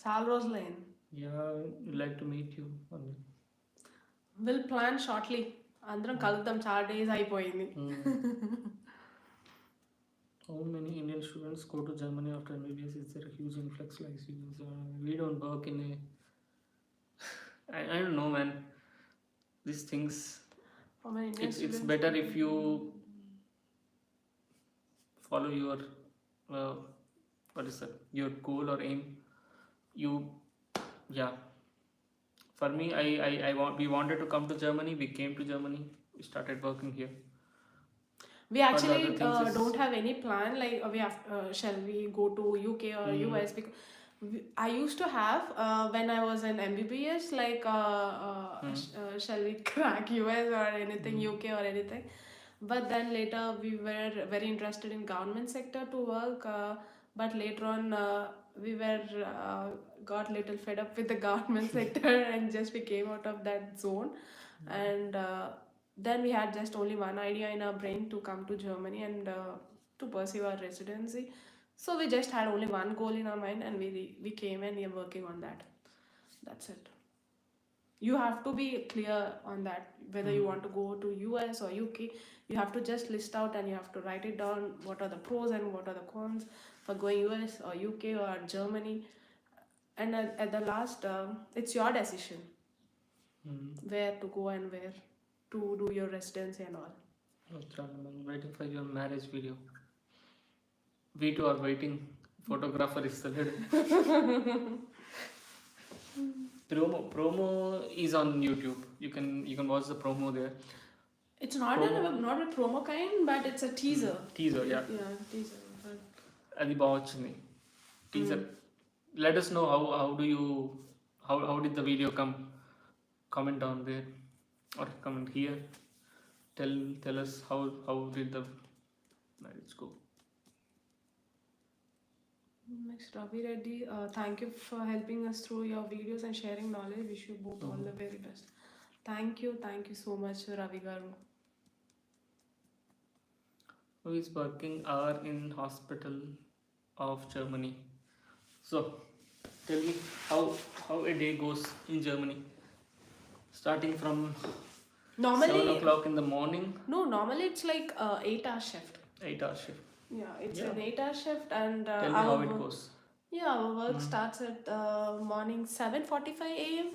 చాలా రోజులైంది. Yeah, we'd like to meet you. We'll plan shortly. అందరం కలుద్దాం. చాలా days అయిపోయింది. How many Indian students go to Germany after MBBS? Is there a huge influx like students? We don't work in a... I don't know, man. These things... How many Indian It's students? better if you follow your... what is that? Your goal or aim. Yeah. For me, we wanted to come to Germany. We came to Germany. We started working here. We actually other things is- don't have any plan like we have, shall we go to UK or US, because I used to have when I was in MBBS like shall we crack US or anything, UK or anything. But then later we were very interested in government sector to work, but later on we were got little fed up with the government sector and just we came out of that zone. And then we had just only one idea in our brain to come to Germany and to pursue our residency. So we just had only one goal in our mind and we came and we are working on that. That's it. You have to be clear on that, whether you want to go to US or UK. You have to just list out and you have to write it down, what are the pros and what are the cons for going US or UK or Germany. And at the last, it's your decision where to go and where to do your residency and all. I'm waiting for your marriage video. We too are waiting. Photographer is the promo is on YouTube. You can watch the promo there. It's not a promo kind, but it's a teaser. Teaser, yeah. Yeah, teaser. But అది బాగా వచ్చింది. Teaser. Let us know how did the video come. Comment down there or comment here. Tell us how did the marriage go. next, Ravi Reddy, thank you for helping us through your videos and sharing knowledge. Wish you both all the very best. Thank you so much, Ravi Garu. Who is working are in hospital of Germany? So tell me how a day goes in Germany, starting from Normally 7 o'clock in the morning. No, normally it's like 8-hour shift. 8-hour shift. Yeah, it's an 8-hour shift and Tell me how it goes. Yeah, our work starts at morning 7:45 a.m.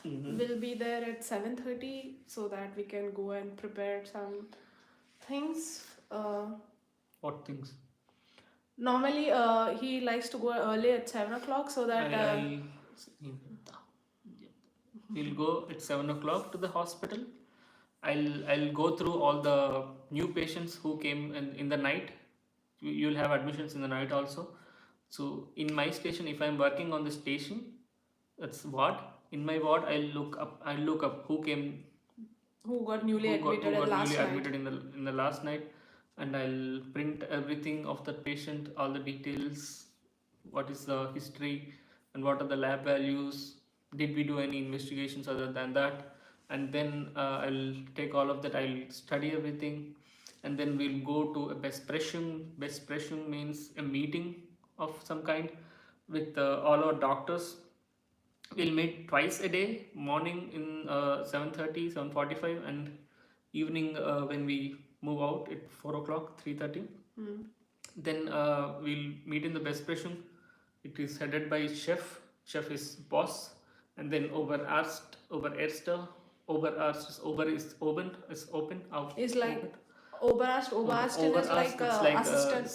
We'll be there at 7:30 so that we can go and prepare some things. What things? Normally, he likes to go early at 7 o'clock so that we'll go at 7 o'clock to the hospital. I'll go through all the new patients who came in the night. You'll have admissions in the night also. So in my station, if I'm working on the station, that's ward. In my ward, I'll look up who came, who got newly admitted in the last night, and I'll print everything of that patient, all the details, what is the history, and what are the lab values. Did we do any investigations other than that? And then I'll take all of that. I'll study everything, and then we'll go to a besprechung. Besprechung means a meeting of some kind with all our doctors. We'll meet twice a day, morning in 7:30, 7:45, and evening when we move out at 4 o'clock, 3:30. Then we'll meet in the besprechung. It is headed by chef. Chef is boss, and then Obererster. Oberarzt is open out. Is like Oberarzt is like It's like assistant,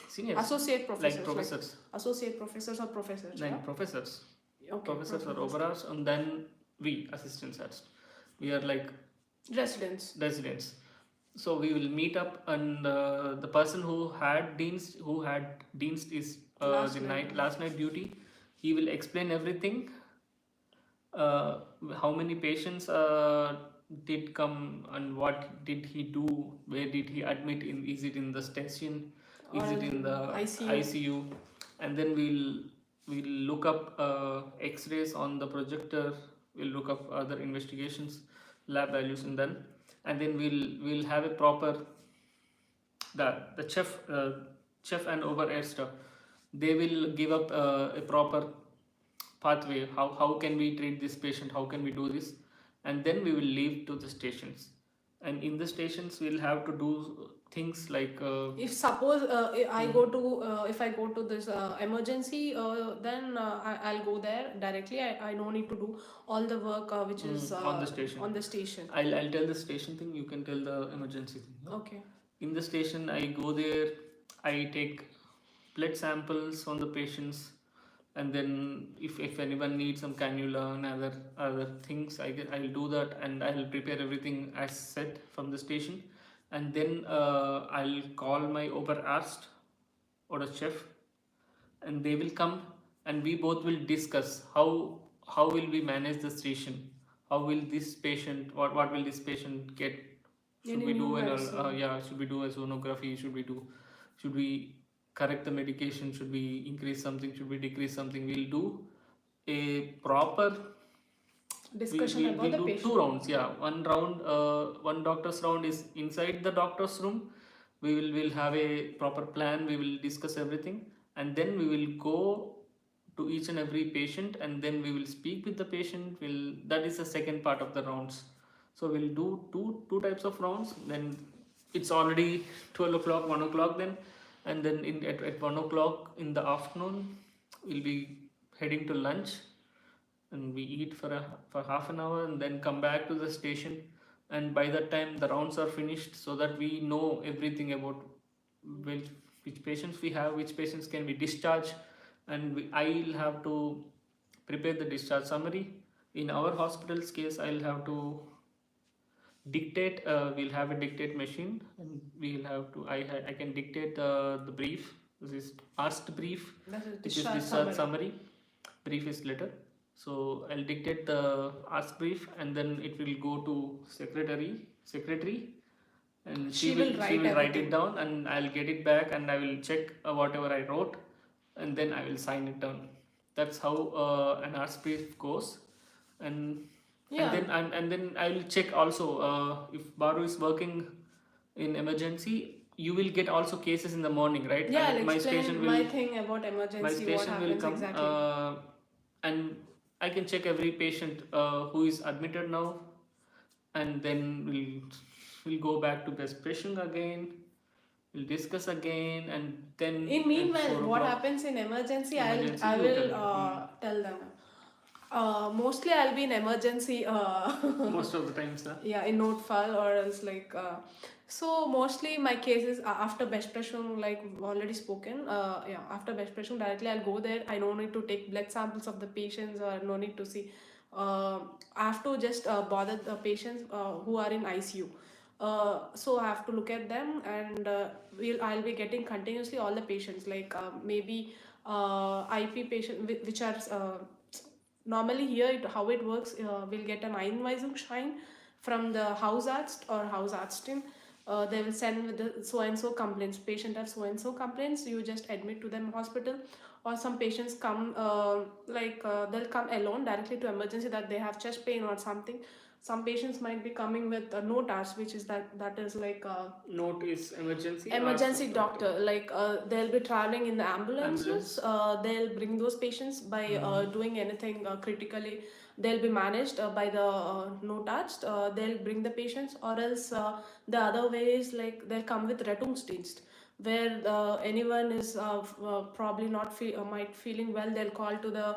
seniors, associate professors, like professors, associate professors or professors. like Yeah? professors. Okay. Professors are Oberarzt, and then we assistants arzt. We are like Residents. So we will meet up, and the person who had dienst is last night duty. He will explain everything. How many patients did come, and what did he do? Where did he admit? Is it in the station? Is Or it in the ICU? And then we'll look up X-rays on the projector. We'll look up other investigations, lab values, and then we'll have a proper the chef and Obererster. They will give up a proper pathway. How can we treat this patient? How can we do this? And then we will leave to the stations. And in the stations, we'll have to do things like if suppose I go to if I go to this emergency, then I'll go there directly. I no need to do all the work which is on the station. On the station. I'll tell the station thing. You can tell the emergency thing. No? Okay. In the station, I go there. I take blood samples on the patients, and then if anyone needs some cannula and other things, I'll do that, and I'll prepare everything as said from the station. And then I'll call my Oberarzt or a chef, and they will come, and we both will discuss how will we manage the station. How will this patient, what will this patient get? Should we do should we do a sonography? Should we correct the medication? Should we increase something? Should we decrease something? We'll do a proper discussion about we'll the do patient. 2 rounds. One round, one doctor's round is inside the doctor's room. We'll have a proper plan. We will discuss everything, and then we will go to each and every patient, and then we will speak with the patient. That is the second part of the rounds. So we'll do two types of rounds. Then it's already 12 o'clock, 1 o'clock then, and then at 1 o'clock in the afternoon, we'll be heading to lunch, and we eat for half an hour, and then come back to the station. And by that time, the rounds are finished, so that we know everything about which patients we have, which patients can be discharged, and I'll have to prepare the discharge summary. In our hospital's case, I'll have to dictate. We'll have a dictate machine, and we'll have to. I can dictate the brief. This is asked brief, which is discharge summary. Brief is letter. So I'll dictate the ask brief, and then it will go to secretary, and she will write it down, and I'll get it back, and I will check whatever I wrote, and then I will sign it down. That's how an ask brief goes, and then I will check also if Baru is working in emergency. You will get also cases in the morning, right? Yeah, I'll explain my thing about emergency. My station what happens will come, exactly. and I can check every patient who is admitted now, and then we'll go back to besprechung again. We'll discuss again, and then in meanwhile, what happens in emergency I will tell them. Mostly I'll be in emergency. Most of the times, yeah, in note file, or else like. So mostly my cases after besprechung, like already spoken. After besprechung directly I'll go there. I don't need to take blood samples of the patients, or no need to see. I have to just bother the patients who are in ICU. So I have to look at them, and I'll be getting continuously all the patients, like maybe IP patient which are normally here how it works. We'll get an Einweisungsschein from the Hausarzt or Hausarztin. they will send with the so and so complaints. Patient have so and so complaints. You just admit to them hospital. Or some patients come they'll come alone directly to emergency that they have chest pain or something. Some patients might be coming with a no task, which is that is like Note is emergency. emergency Okay. doctor. Like they'll be traveling in the ambulances. Ambulance. They'll bring those patients by doing anything critically. They'll be managed by the no touched. They'll bring the patients, or else the other way is like they'll come with Rettungsdienst, where anyone is probably not might feeling well. They'll call to the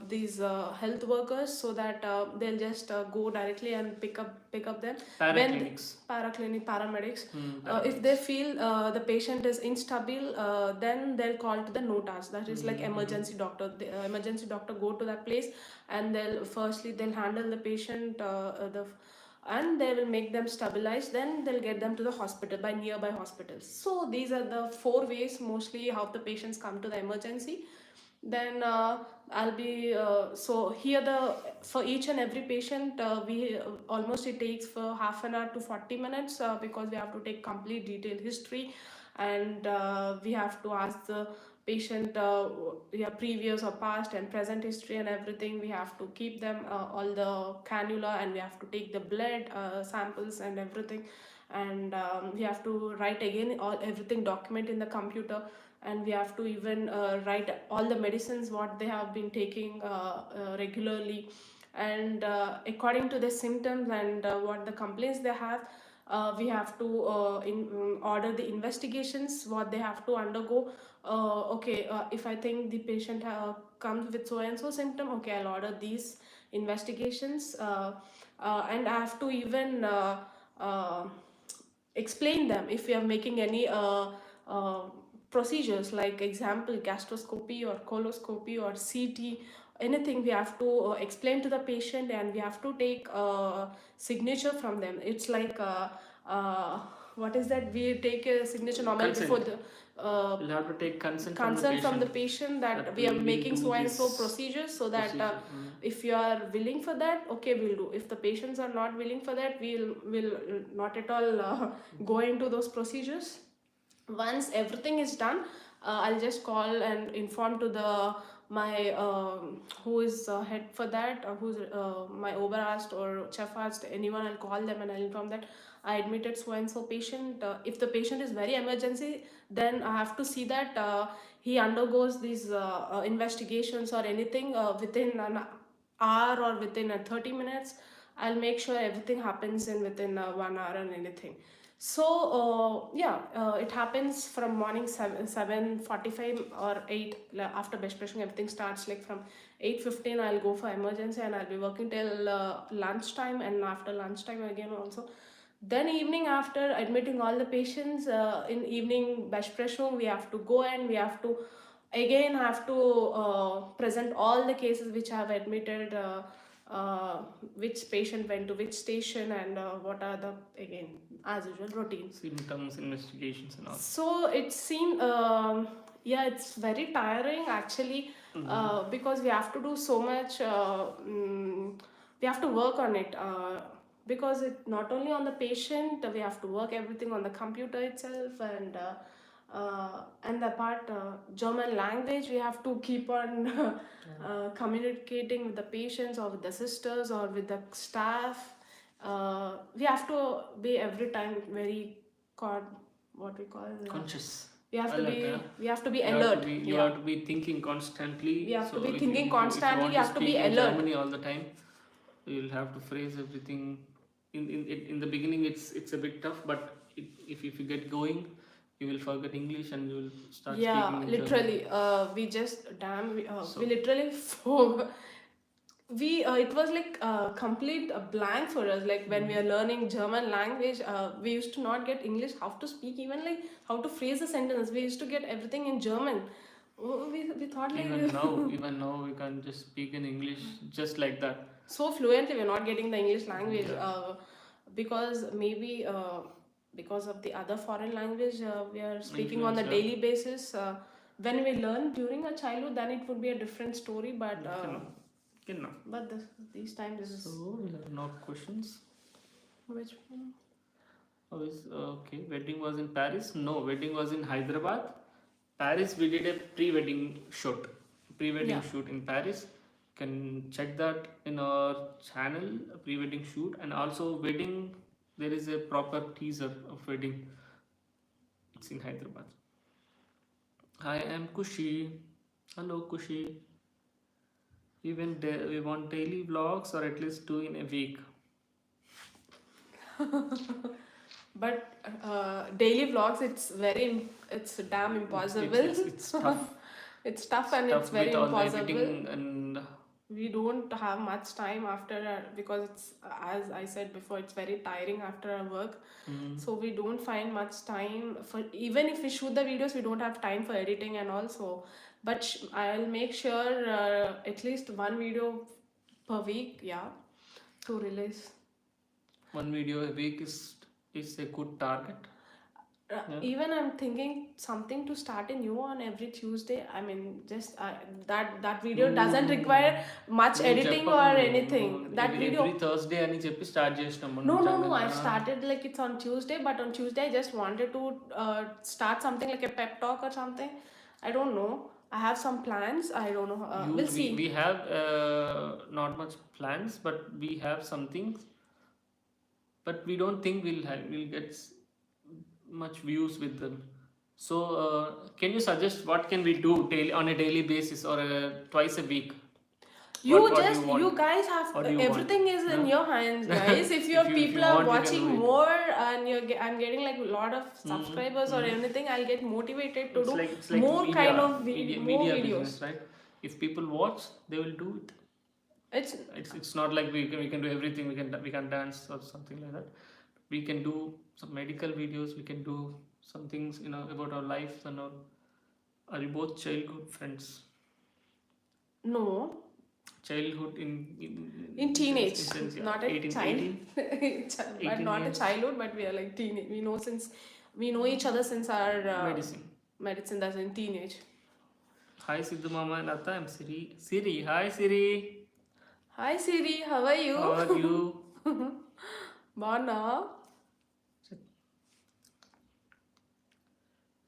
these health workers, so that they'll just go directly and pick up them. Paraclinics. Paramedics. Paramedics. If they feel the patient is instable, then they'll call to the NOTAS. That is like emergency doctor. The emergency doctor go to that place, and they'll handle the patient, and they will make them stabilize. Then they'll get them to the hospital by nearby hospitals. So these are the 4 ways mostly how the patients come to the emergency. Then I'll be so here the for each and every patient we almost it takes for half an hour to 40 minutes because we have to take complete detailed history, and we have to ask the patient previous or past and present history and everything. We have to keep them all the cannula, and we have to take the blood samples and everything, and we have to write again everything document in the computer, and we have to even write all the medicines what they have been taking regularly, and according to the symptoms and what the complaints they have, we have to order the investigations what they have to undergo. If I think the patient comes with so and so symptom, okay, I'll order these investigations, and I have to even explain them if we are making any procedures, like example gastroscopy or coloscopy or CT, anything. We have to explain to the patient, and we have to take signature from them. It's like what is that, we take a signature normally Consent. before the You'll have to take consent from the patient that we are making so and so procedures, so that if you are willing for that, okay, we'll do. If the patients are not willing for that, we'll not at all go into those procedures. Once everything is done, I'll just call and inform to the my who is head for that, who's my Oberarzt or Chefarzt, anyone. I'll call them and I'll inform that I admitted so and so patient. If the patient is very emergency, then I have to see that he undergoes these investigations or anything within an hour or within 30 minutes. I'll make sure everything happens in within 1 hour and anything. So it happens from morning 7:45 or 8. After best brushing, everything starts like from 8:15. I'll go for emergency, and I'll be working till lunchtime, and after lunchtime again also. Then evening, after admitting all the patients, in evening besprechung, we have to go and we have to again present all the cases which I have admitted, which patient went to which station, and what are the, again, as usual, routine symptoms, investigations and all. So it seemed it's very tiring actually, because we have to do so much, we have to work on it, because it not only on the patient, we have to work everything on the computer itself, and the part German language, we have to keep on communicating with the patients or with the sisters or with the staff. We have to be every time very what we call conscious. we have to Alert, be alert. You have to be thinking constantly. We have to be if thinking you, constantly. If We have to be speak in alert. Germany all the time, you'll have to phrase everything. In the beginning, it's a bit tough, but if you get going, you will forget English and you will start speaking in literally German. We literally forgot. It was like a complete blank for us, like when we are learning German language, we used to not get English, how to speak, even like how to phrase a sentence. We used to get everything in German. We thought like even now we can just speak in English just like that, so fluently. We're not getting the English language, because maybe because of the other foreign language we are speaking on a daily basis. When we learn during our childhood, then it would be a different story, but these times so we have no questions. Which one? How is okay? Wedding was in Paris. No, wedding was in Hyderabad. Paris, we did a pre-wedding shoot. Pre-wedding Yeah. shoot in Paris. Can check that in our channel. A pre-wedding shoot, and also wedding. There is a proper teaser of wedding. It's in Hyderabad. I am Kushi. Hello, Kushi. We want daily vlogs or at least two in a week. But daily vlogs, it's damn impossible. It's tough. It's tough and it's Stuff very with all the impossible. editing and We don't have much time after because it's, as I said before, it's very tiring after our work. So we don't find much time for, even if we shoot the videos, we don't have time for editing and also. But I'll make sure at least one video per week, yeah, to release. one video a week is a good target. Yeah. Even I'm thinking something to start a new on every Tuesday. I mean, just that video doesn't require much editing or anything. That video. Every Thursday అని చెప్పి start చేసినాము. No. I started like it's on Tuesday, but on Tuesday I just wanted to start something like a pep talk or something. I don't know. I have some plans. I don't know. We'll see. We have not much plans, but we have some things. But we don't think we'll get much views with them. So can you suggest what can we do on a daily basis or twice a week? You What just do you you want? guys have What do you everything want? is in your hands, guys. If your If you people are want, you can watching do it. more and I'm getting like a lot of subscribers or anything, I'll get motivated to It's do like more media, kind of media, more media videos. business, right? If people watch, they will do it. It's not like we can do everything. We can dance or something like that. We can do some medical videos. We can do some things about our life and our. Are you both childhood friends? No, Childhood in teenage, sense, yeah. not a 18, child, 18, but 18 not a years. childhood, but we are like teenage. We know each other since our medicine. That's in teenage. Hi Sidhu Mama and Atta. I'm Siri. Siri, hi Siri. Hi Siri, how are you? How are you? Bana.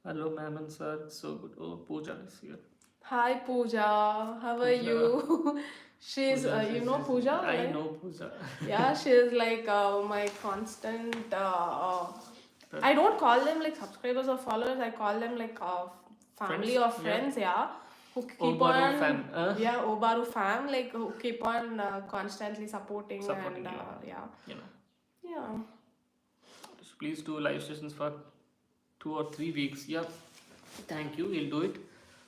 Hello, ma'am and sir. So good. Oh, Pooja is here. Hi Pooja, how are you? She's Pooja, you know Pooja, I right? know Pooja. Yeah, she's like my constant I don't call them like subscribers or followers. I call them like family Friends? or friends, yeah. Who keep Obaru on fam, yeah, Obaru fam, like who keep on constantly supporting and you. yeah. You know. Yeah. Please do live sessions for 2 or 3 weeks. Yeah. Thank you. We'll do it.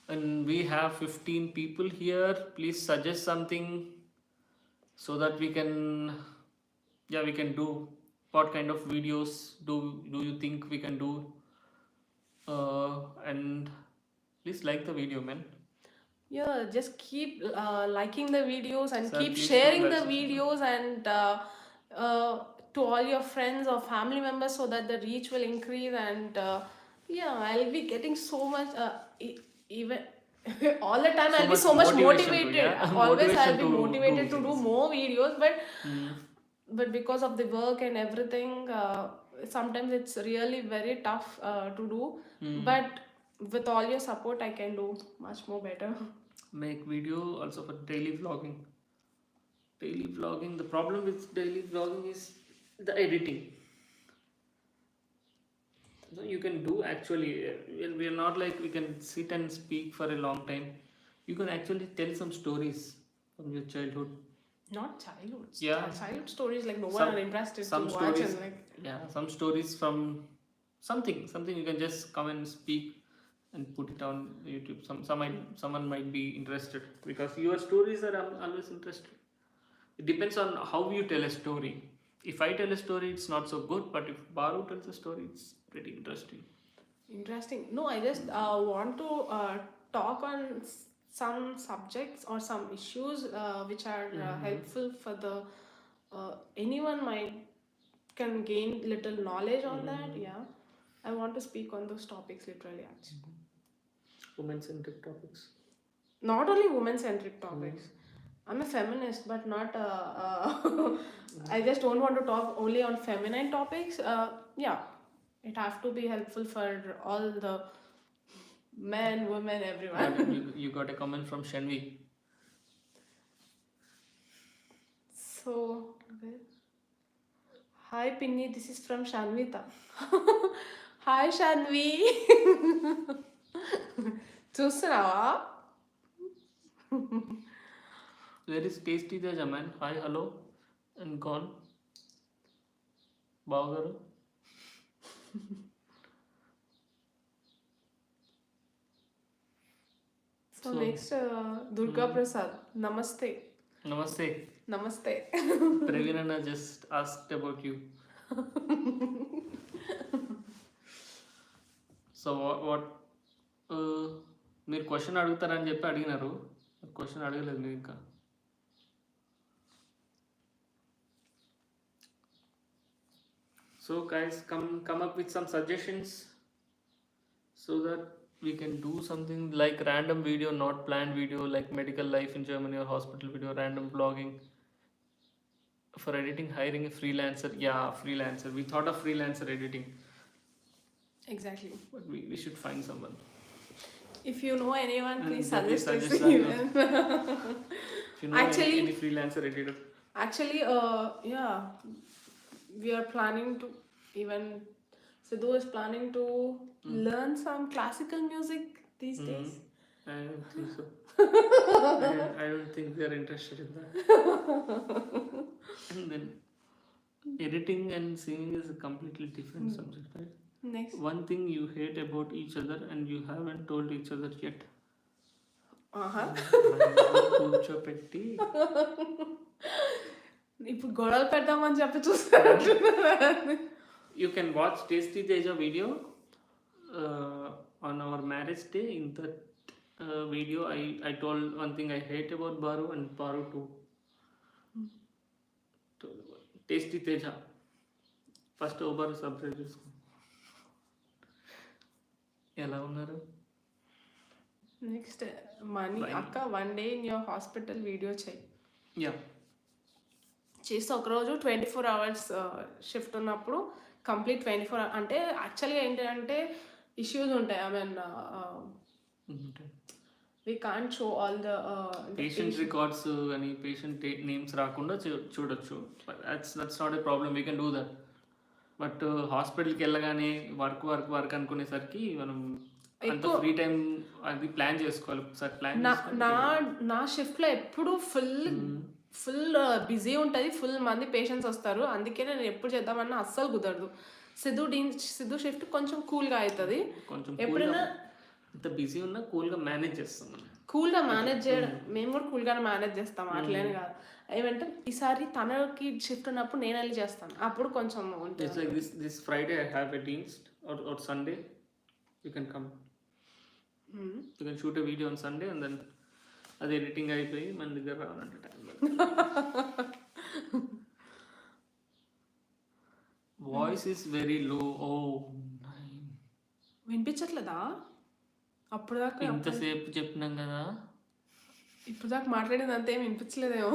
And we have 15 people here. Please suggest something so that we can do. What kind of videos do you think we can do? And please like the video, man. Yeah, just keep liking the videos and Sir, keep please sharing do the like videos and to all your friends or family members so that the reach will increase and yeah, I'll be getting so much even all the time I'll be so much motivated. Always I'll be motivated to do more videos, but because of the work and everything, sometimes it's really very tough to do. But with all your support, I can do much more better. Make video also for daily vlogging. The problem with daily vlogging is the editing. So you can do actually, we are not like we can sit and speak for a long time. You can actually tell some stories from your childhood. Not childhood. Yeah. Childhood stories like no one are interested to watch stories, and like. Yeah, some stories from something you can just come and speak and put it on YouTube. Someone might be interested because your stories are always interesting. It depends on how you tell a story. If I tell a story, it's not so good, but if Baru tells a story, it's pretty interesting. Interesting. No, I just want to talk on some subjects or some issues which are helpful for the anyone can gain little knowledge on that. Yeah, I want to speak on those topics literally actually. Women-centric topics. Not only women-centric topics. I'm a feminist, but not. I just don't want to talk only on feminine topics. Yeah, it have to be helpful for all the men, women, everyone. You got a comment from Shanvi. So, hi Pinny, this is from Shanvita. Hi Shanvi. చూస్తున్నావా? Where is Tasty Teja, man? Hi, hello, and gone. Bavagaru. So next, Durga Prasad. Namaste. Namaste. Namaste. Praveena just asked about you. So what మీరు question అడుగుతారని చెప్పి అడిగినారు, question అడగలేదు మీరు ఇంకా. So guys come up with some suggestions so that we can do something like random video, not planned video, like medical life in Germany or hospital video, random blogging. For editing, hiring a freelancer. Yeah, freelancer. We thought of freelancer editing. Exactly. But we should find someone. If you know anyone, please then we suggest suggest even. If you know Actually- any freelancer editor. Actually, yeah, we are planning to even. Sidhu is planning to learn some classical music these days. I don't think so. I don't think they are interested in that. And then editing and singing is a completely different subject, right? Next. One thing you hate about each other and you haven't told each other yet. కూర్చోపెట్టి ఇప్పుడు గొడవలు పెడదామని చెప్పి చూస్తారు. You can watch Tasty Teja video on our marriage day. In that video, I told one thing I hate about Baru and Baru too. Tasty Teja. First Baru subscribe చేసుకో. ఎలా ఉన్నారు? Next money అక్క 1 day in your hospital video చేయి. Yeah, చేస్తే ఒకరోజు 24 hours shift ఉన్నప్పుడు complete 24 అంటే యాక్చువల్గా ఏంటంటే ఇష్యూస్ ఉంటాయి. I mean we can't show all the patient records అని పేషెంట్ నేమ్స్ రాకుండా చూడొచ్చు. That's not a problem, we can do that. But హాస్పిటల్కి వెళ్ళగానే వర్క్ అనుకునేసరికి మనం అంత ఫ్రీ టైం అది ప్లాన్ చేసుకోవాలి. ఒకసారి ప్లాన్ నా షిఫ్ట్లో ఎప్పుడు ఫుల్ బిజీ ఉంటుంది, ఫుల్ మంది పేషెంట్స్ వస్తారు. అందుకే నేను ఎప్పుడు చేద్దామన్నా అస్సలు కుదరదు. సిద్ధు షిఫ్ట్ కొంచెం కూల్గా అవుతుంది. కొంచెం ఎప్పుడైనా అంత బిజీ ఉన్నా కూల్గా మేనేజ్ చేస్తాం. కూల్గా మేనేజ్ చేయడం, మేము కూడా కూల్గానే మేనేజ్ చేస్తాం, అట్లేని కాదు. ఏమంటే ఈసారి తనకి షిఫ్ట్ ఉన్నప్పుడు నేను వెళ్ళి చేస్తాను, అప్పుడు కొంచెం ఉంటుంది. It's like this Friday I have a Teams or Sunday. You can come. You can shoot a video on Sunday and then అది ఎడిటింగ్ అయిపోయి మన దగ్గర రావాలంటే time. Voice is very low. ఓ వినిపించట్లేదా? అప్పుడు దాకా ఇంతసేపు చెప్పినాం కదా, ఇప్పుడు దాకా మాట్లాడేది అంతే వినిపించలేదేమో.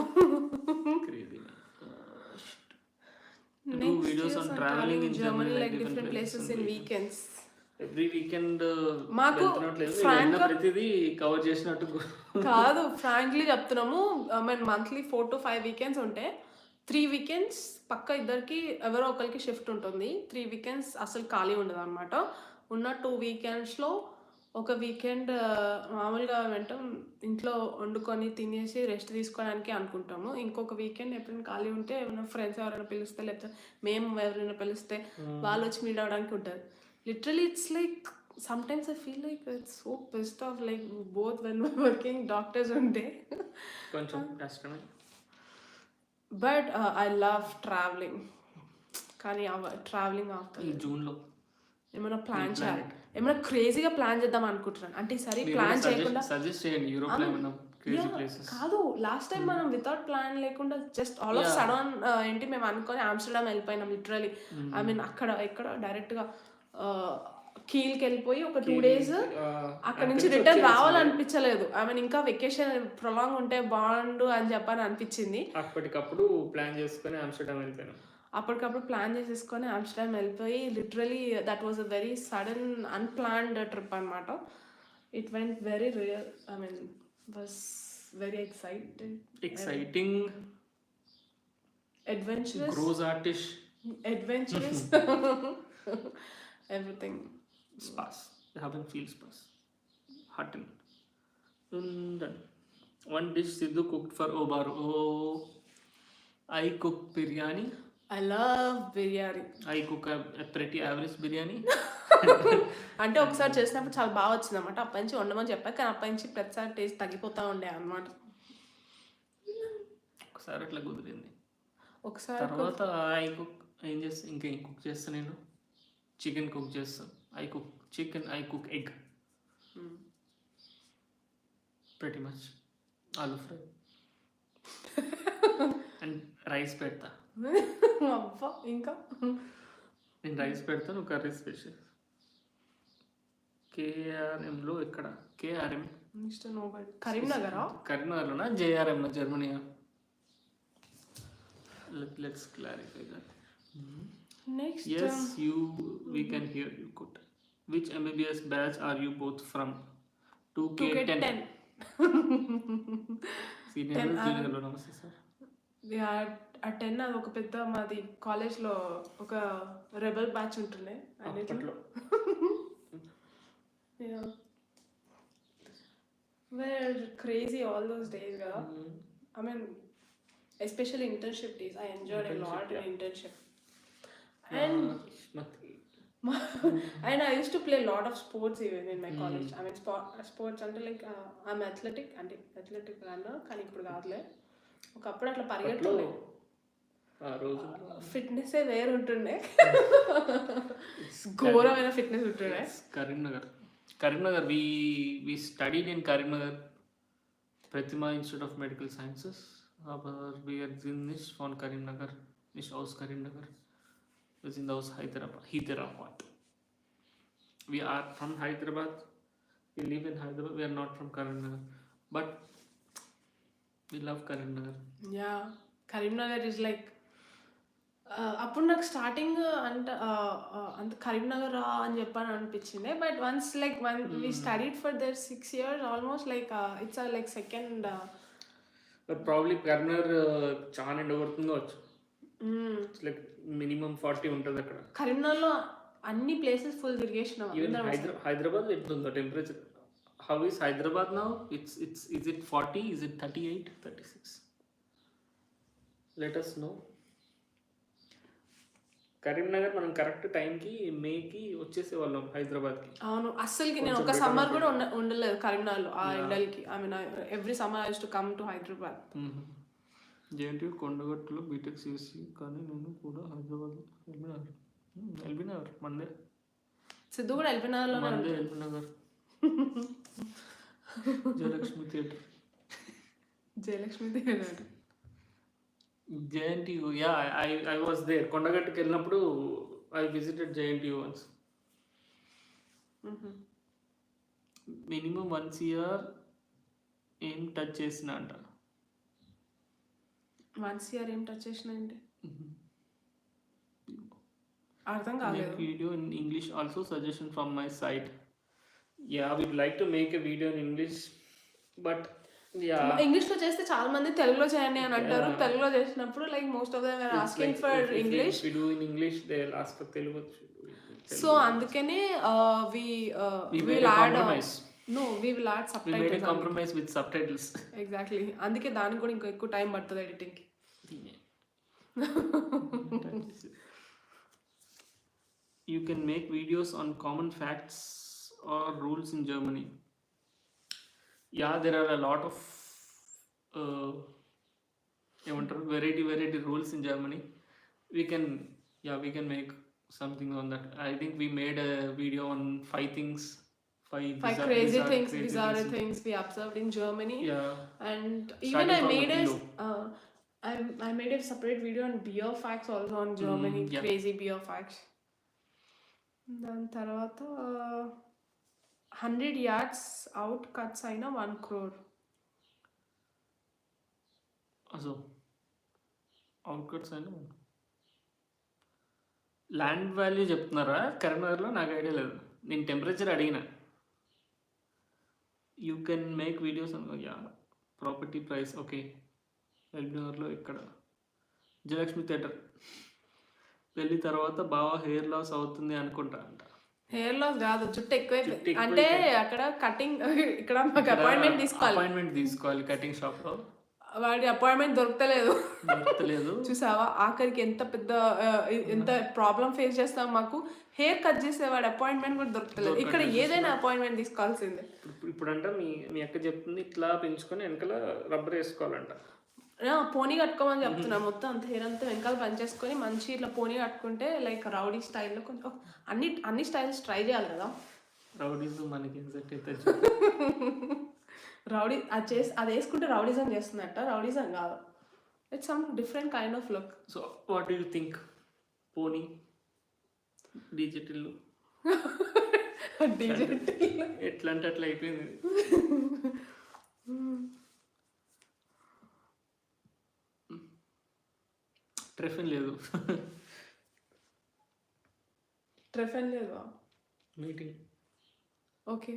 Do videos on traveling in Germany, like different places in weekends. Every weekend మాకు ప్రతిదీ కవర్ చేసినట్టు కాదు, ఫ్రాంక్లీ చెప్తున్నాము. I mean monthly 4 to 5 weekends ఉంటే 3 weekends పక్క ఇద్దరికి ఎవరో ఒకరికి షిఫ్ట్ ఉంటుంది. 3 weekends అసలు ఖాళీ ఉండదు అనమాట. ఉన్న 2 weekends ఒక వీకెండ్ మామూలుగా వెంటనే ఇంట్లో వండుకొని తినేసి రెస్ట్ తీసుకోవడానికి అనుకుంటాము. ఇంకొక వీకెండ్ ఎప్పుడైనా ఖాళీ ఉంటే ఏమైనా ఫ్రెండ్స్ ఎవరైనా పిలిస్తే, లేకపోతే మేము ఎవరైనా పిలిస్తే వాళ్ళు వచ్చి మీట్ అవ్వడానికి ఉంటుంది. Literally it's like sometimes I feel like it's so pissed off like both when we working doctors ఉంటే కొంచెం కష్టమే. But I love travelling. కానీ ట్రావెలింగ్ అవుతుంది. జూన్లో ఏమైనా ప్లాన్ చేయాలి, ఏమైనా క్రేజీగా ప్లాన్ చేద్దాం అనుకుంటున్నాను. అంటే ఈసారి ప్లాన్ చేయకుండా సజెస్ట్ చేయండి. యూరోప్ లో ఏమైనా క్రేజీ ప్లేసెస్. కాదు, లాస్ట్ టైం మనం వితౌట్ ప్లాన్ లేకుండా జస్ట్ ఆల్ ఆఫ్ సడన్ ఏంటి మేము అనుకొని ఆమ్స్టర్డామ్ వెళ్ళిపోయినాం. లిటరలీ ఐ మీన్ అక్కడ ఇక్కడ డైరెక్ట్గా కీల్కి వెళ్ళిపోయి ఒక 2 days అక్కడ నుంచి రిటర్న్ రావాలనిపించలేదు. ఐ మీన్ ఇంకా వెకేషన్ ప్రొలాంగ్ ఉంటే బాగుండు అని చెప్పని అనిపించింది. అప్పటికప్పుడు ప్లాన్ చేసుకొని ఆమ్స్టర్డామ్ వెళ్ళిపోయినాం. అప్పటికప్పుడు ప్లాన్ చేసేసుకొని ఆమ్స్టర్డామ్ వెళ్ళిపోయి literally that was a very sudden unplanned trip అనమాట. It went very real, I mean was very exciting, adventurous, grows artish, adventurous, everything. spas. They have feel spas. Hutton. Then one dish Sidhu cooked for Obaru. Oh, I cook biryani. I love biryani. I cook a pretty average biryani. అంటే ఒకసారి చేసినప్పుడు చాలా బాగా వచ్చింది అనమాట. అప్పటి నుంచి వండమని చెప్పాక కానీ అప్పటి నుంచి ప్రతిసారి టేస్ట్ తగ్గిపోతూ ఉండే అనమాట. ఒకసారి అట్లా కుదిరింది. ఒకసారి తర్వాత ఏం చేస్తా, ఇంకేం కుక్ చేస్తా నేను, చికెన్ కుక్ చేస్తాను. I cook chicken, I cook egg, pretty much aloo fry and rice పెడతా. అబ్బా, ఇంకా నేను రైస్ పెడతా, నువ్వు కర్రీస్ స్పెషల్. కేఆర్ఎంలో ఎక్కడ? కేఆర్ఎం కరీంనగర్లోనా జేఆర్ఎంలో జర్మనీయా? Let's clarify that. Next, yes, we can hear you good. Which MBBS batch are you both from? 2K10. Senior junior lo namaste sir. ఆ 10 అది ఒక పెద్ద మాది కాలేజ్లో ఒక రెబల్ బ్యాచ్ ఉంటుండే అన్నిట్లో. We're crazy all those days కదా. I mean, especially internship days, I enjoyed a lot in internship. And and I used to play a lot of sports even in my college. I mean sports అంటే like I'm athletic runner, కానీ ఇప్పుడు కాదులే. ఒకప్పుడు అట్లా పరిగెత్తుండే, fitness వేరు ఉంటుండే, ఘోరమైన fitness ఉంటుండే. Karimnagar we studied in Karimnagar, Pratima Institute of Medical Sciences. Aber wir sind nicht von Karimnagar, nicht aus Karimnagar. Wir sind aus Hyderabad. We are from Hyderabad. We live in Hyderabad. We are not from Karimnagar. But we love Karimnagar. Yeah, Karimnagar is like అప్పుడు నాకు starting అంత కరీంనగర్ అని చెప్పని అనిపించింది. But once like we studied for there 6 years almost, like it's a like second. But probably Karimnagar చాలా ఎండ కొడుతుందో వచ్చు. Like minimum 40 ఉంటుంది అక్కడ. కరీంనగర్లో అన్ని ప్లేసెస్ ఫుల్ తిరిగేసినాం. హైదరాబాద్ ఎట్లుందో temperature? How is Hyderabad now? Is it 40? Is it 38? 36? Let us know. Karimnagar మనం correct టైంకి మేకి వచ్చేసేవాళ్ళం హైదరాబాద్కి. అవును, అస్సలకి నేను ఒక సమ్మర్ కూడా ఉండలేదు కరీంనగర్లో ఆ ఎండలకి. I mean every summer I use to come to Hyderabad. JNTU కొండగట్టులో బీటెక్ చేసి, కానీ నేను కూడా హైదరాబాద్ ఎల్బీనగర్ మండే. సిద్ధు కూడా ఎల్బీనగర్లో మండే LB Nagar Jayalakshmi theatre. JNTU, yeah, I was there. కొండగట్టుకి వెళ్ళినప్పుడు I visited JNTU once. Minimum 1 year ఏం టచ్ చేసిన అంట. 1 year ఏం టచ్ చేసిన అంటే అర్థం కాలేదు. Video in English also suggestion from my side. Yeah, we'd like to make a video in English, but English లో చేస్తే చాలా మంది తెలుగులో చేయండి అని అంటారు. తెలుగులో చేసినప్పుడు like most of them are asking for English. We do in English, they will ask for Telugu. So అందుకనే we will add subtitles. We made a compromise with subtitles. Exactly. అందుకే దానికి కూడా ఇంకా ఎక్కువ టైం పడుతుంది ఎడిటింగ్ కి. You can make videos on common facts or rules in Germany. Yeah, there are a lot of variety rules in Germany. We can make something on that. I think we made a video on 5 crazy things, bizarre things we observed in Germany. Yeah. And even I made a separate video on beer facts also on Germany. Yeah. Crazy beer facts. దాని తర్వాత 100 yards out cuts అయినా 1 crore. Also, out cuts అయినా land value చెప్తున్నారా కరీంనగర్లో? నాకు idea లేదు. నేను temperature అడిగిన. You can make videos yeah property price okay. ఎల్బీనగర్లో ఇక్కడ విజయలక్ష్మి థియేటర్. పెళ్ళి తర్వాత బాగా హెయిర్ లాస్ అవుతుంది అనుకుంటా అంట. హెయిర్ లాస్ కాదు, జుట్టు ఎక్కువ జుట్టు ఎక్కువ అంటే అక్కడ కటింగ్ ఇక్కడ మాకు అపాయింట్మెంట్ తీసుకోవాలి కటింగ్ షాప్లో. వాడి అపాయింట్మెంట్ దొరకలేదు. దొరకలేదు. చూసావా ఆఖరికి ఎంత పెద్ద ఎంత ప్రాబ్లం ఫేస్ చేస్తాం. మాకు హెయిర్ కట్ చేసే వాడి అపాయింట్మెంట్ కూడా దొరకలేదు. ఇక్కడ ఏదైనా అపాయింట్మెంట్ తీసుకోవాల్సిందే. ఇప్పుడంట మీ అక్క చెప్తుంది ఇట్లా పెంచుకొని వెనకాల రబ్బర్ వేసుకోవాలంట. పోనీ కట్టుకోమని చెప్తున్నా. మొత్తం అంత హెయిర్ అంతా వెనకాల పనిచేసుకొని మంచి ఇట్లా పోనీ కట్టుకుంటే లైక్ రౌడీ స్టైల్లో కొంచెం అన్ని స్టైల్స్ ట్రై చేయాలి కదా. రౌడీస్ మనకి సెట్ అయితే రౌడీ అది వేసుకుంటే రౌడీజం చేస్తున్నట్ట. రౌడీజం కాదు, it's some different kind of look. So what do you think? పోనీ డిజిటల్ ఎట్లా అంటే అట్లా అయిపోయింది. ట్రెఫిన్ లేదు. ట్రెఫిన్ లేదు meeting. Okay.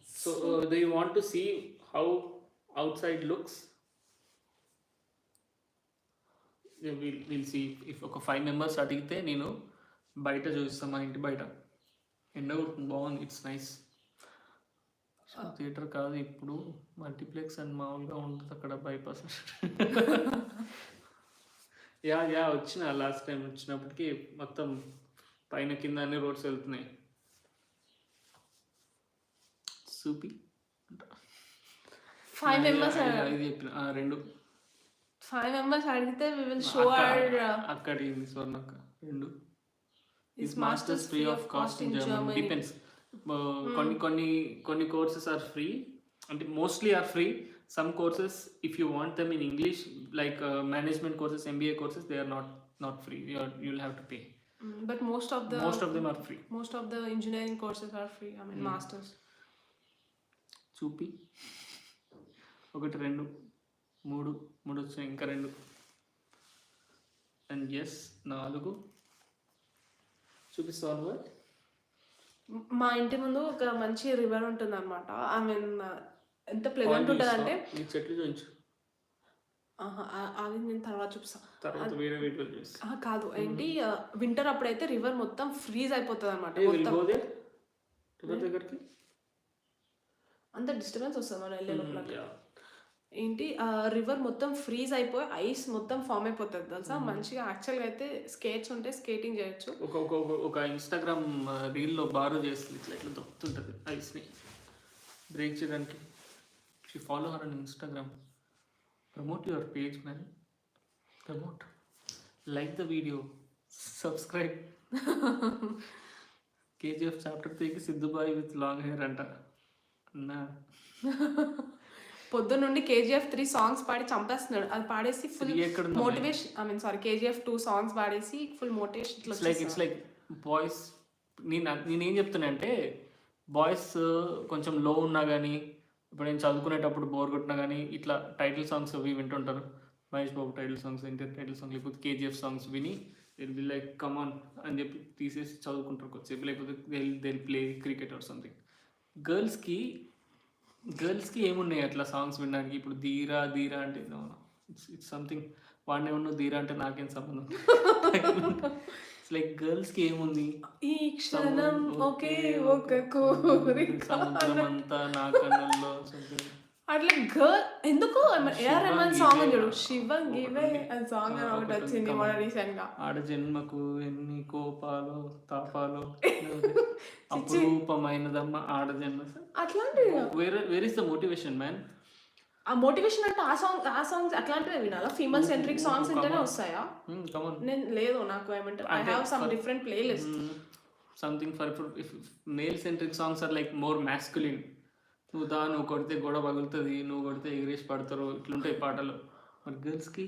So do you want to see how outside looks? We'll see. If ఒక 5 members అడిగితే నేను బయట చూస్తాను, మా ఇంటి బయట ఎండ బాగుంది. It's nice. థియేటర్ కాదు ఇప్పుడు మల్టీప్లెక్స్ అని మామూలుగా ఉంటుంది అక్కడ బైపాస్. యా వచ్చిన లాస్ట్ టైం వచ్చినప్పటికి మొత్తం పైన కింద అన్ని రోడ్స్ వెళ్తున్నాయి. సూపి 5 members చెప్పిన 2 5 members అడిగితే we will show our అక్కడ స్వర్ణక్క 2 is masters free of cost in Germany. Depends. కొన్ని courses are free అంటే mostly are free. Some courses if you want them in English like management courses, MBA courses, they are not free. You'll have to pay. But most of them are free. Most of the engineering courses are free. I mean masters. చూపి 1 2 3 వచ్చాయి, ఇంకా 2 and yes 4 చూపిస్తాను. మా ఇంటి ముందు ఒక మంచి river ఉంటుంది అనమాట. ఐ మీన్ ఎంత ప్లెజెంట్ ఉంటుంది అంటే చెట్లు చూపించు. అది నేను తర్వాత చూపిస్తాను. కాదు ఏంటి వింటర్ అప్పుడైతే రివర్ మొత్తం ఫ్రీజ్ అయిపోతుంది అనమాట. అంత డిస్టర్బెన్స్ వస్తుంది మనం వెళ్ళే లోపల. ఏంటి రివర్ మొత్తం ఫ్రీజ్ అయిపోయి ఐస్ మొత్తం ఫామ్ అయిపోతుంది తెలుసా. మంచిగా యాక్చువల్గా అయితే స్కేట్స్ ఉంటే స్కేటింగ్ చేయొచ్చు. ఒక ఇన్స్టాగ్రామ్ రీల్లో బారో చేస్తుంది ఇట్లా దొక్కుతుంటుంది ఐస్ని బ్రేక్ చేయడానికి. Follow her on Instagram. Promote your page man. Promote. Like the video. Subscribe. KGF chapter 3కి సిద్ధుబాయ్ విత్ లాంగ్ హెయిర్ అంట అన్నా. పొద్దున్న నుండి KGF 3 సాంగ్స్ పాడి చంపేస్తున్నాడు. అది పాడేసి full motivation. I mean sorry KGF 2 songs పాడేసి full motivation. It's like boys. నేనేం చెప్తున్నా అంటే బాయ్స్ కొంచెం లో ఉన్నా కానీ ఇప్పుడు నేను చదువుకునేటప్పుడు బోర్ కొట్టినా కానీ ఇట్లా టైటిల్ సాంగ్స్ అవి వింటుంటారు. Mahesh Babu title songs, inter title songs, లేకపోతే KGF సాంగ్స్ విని విల్ బి లైక్ కమాన్ అని చెప్పి తీసేసి చదువుకుంటారు కొద్దిసేపు. లేకపోతే they play cricket or something. గర్ల్స్కి ఏమున్నాయి అట్లా సాంగ్స్ వినడానికి? ఇప్పుడు ధీరా అంటే ఇట్స్ సంథింగ్. వాడిని ఏమన్నా ధీరా అంటే నాకేం సంబంధం. ఇట్స్ లైక్ గర్ల్స్కి ఏముంది? ఈ క్షణం ఒకే ఒక కోరిక సముద్రం అంతా నా కన్నుల్లో అట్లా గర్ల్ ఎందుకు AR రెహమాన్ సాంగ్ చూడు, శివంగివే అని సాంగ్ అని ఒకటి వచ్చింది మన రీసెంట్ గా. ఆడ జన్మకు ఎన్ని కోపాలు తాపాలు అపురూపమైనదమ్మ ఆడ జన్మ. అట్లాంటివి where is the motivation man? ఆ మోటివేషన్ అంటే ఆ సాంగ్స్ అట్లాంటివే వినాలా? ఫీమేల్ సెంట్రిక్ సాంగ్స్ ఉంటేనే వస్తాయా? నేను లేదు, నాకు ఏమంటారు I have some different play list. Something for male centric songs are like more masculine. నువ్వు కొడితే గొడవ పగులుతుంది, నువ్వు కొడితే ఎగిరేసి పడతారు, ఇట్లుంటాయి పాటలు. మరి గర్ల్స్కి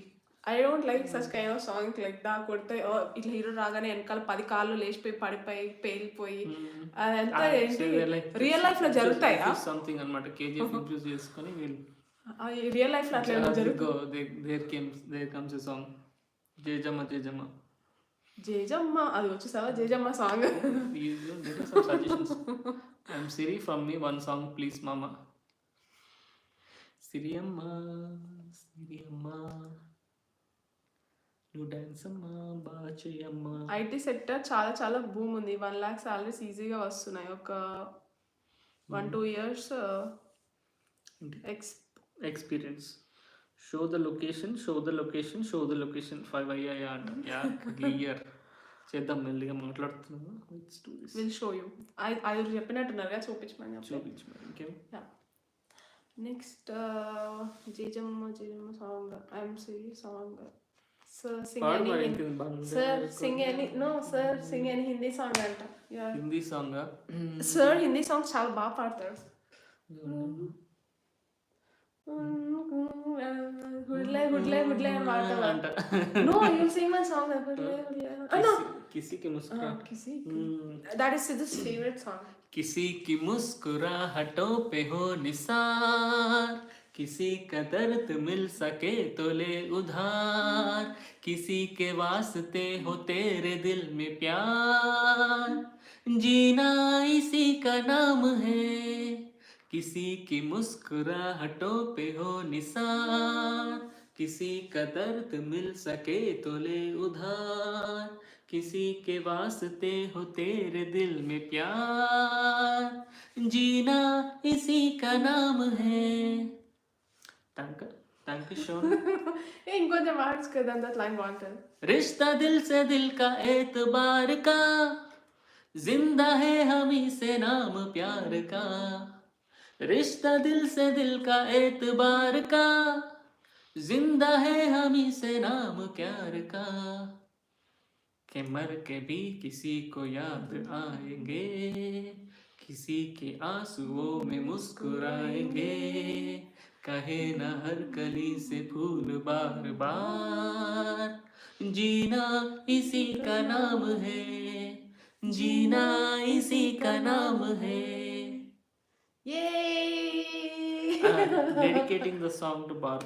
I don't like such kind of songs like that. కొడితే ఇట్లా హీరో రాగానే వెనకాల 10 కాళ్ళు లేచిపోయి పడిపోయి పేలిపోయి అదంతా ఏంటి రియల్ లైఫ్ లో జరుగుతాయా? సంథింగ్ అనమాట. KGF ఇంప్రూవ్ చేసుకొని వీళ్ళు రియల్ లైఫ్లో అట్లా ఏమైనా జరుగుతుంది. there comes a song. Jejama Jejama. జేజమ్మ అది వచ్చేసావా జేజమ్మ song. You getting some suggestions? I'm Siri, from me one song please mama. Siri amma, Siri amma, you dance amma, bache amma. IT sector చాలా చాలా భూమి ఉంది. 1 lakh సాలరీస్ ఈజీగా వస్తున్నాయి. ఒక 1-2 years Experience. Show the location, show the location, show the location. 5 అయ్యాయా అంట. Yeah clear చేద్దాం, మెల్లిగా మాట్లాడుతున్నాను. Let's do this. Will show you. అది చెప్పినట్టున్నారుగా చూపించమని. చూపించు మరి ఇంకేం. Next Jejamma Jejamma song, I'm Siri song. Sir, sing any Hindi song అంట. Hindi song. Sir Hindi songs చాలా బాగా పాడతారు. హుడ్లే హుడ్లే హుడ్లే అని పాడతారు. No, you sing my song. హుడ్లే హుడ్లే. किसी की मुस्कुराहट. That is Sidhu's favorite song. किसी की मुस्कुराहटों पे हो निसार, किसी का दर्द मिल सके तो ले उधार, किसी के वास्ते हो तेरे दिल में प्यार, जीना इसी का नाम है, किसी की मुस्कुराहटों पे हो निसार, किसी का दर्द मिल सके तो ले उधार, किसी के वास्ते हो तेरे दिल में प्यार, जीना इसी का नाम है. Danke schön. ఇంకొంచెం మార్క్స్ కదా దట్ లైన్ బాగుంటుంది. रिश्ता दिल से दिल का एतबार का, जिंदा है हमी से नाम प्यार का, रिश्ता दिल से दिल का एतबार का, जिंदा है हमी से नाम प्यार का, के मर के भी किसी को याद आएंगे, किसी के आंसुओं में मुस्कुराएंगे, कहे न हर कली से फूल बार बार, जीना इसी का नाम है, जीना इसी का नाम है. Yay! Dedicating the song to Bar.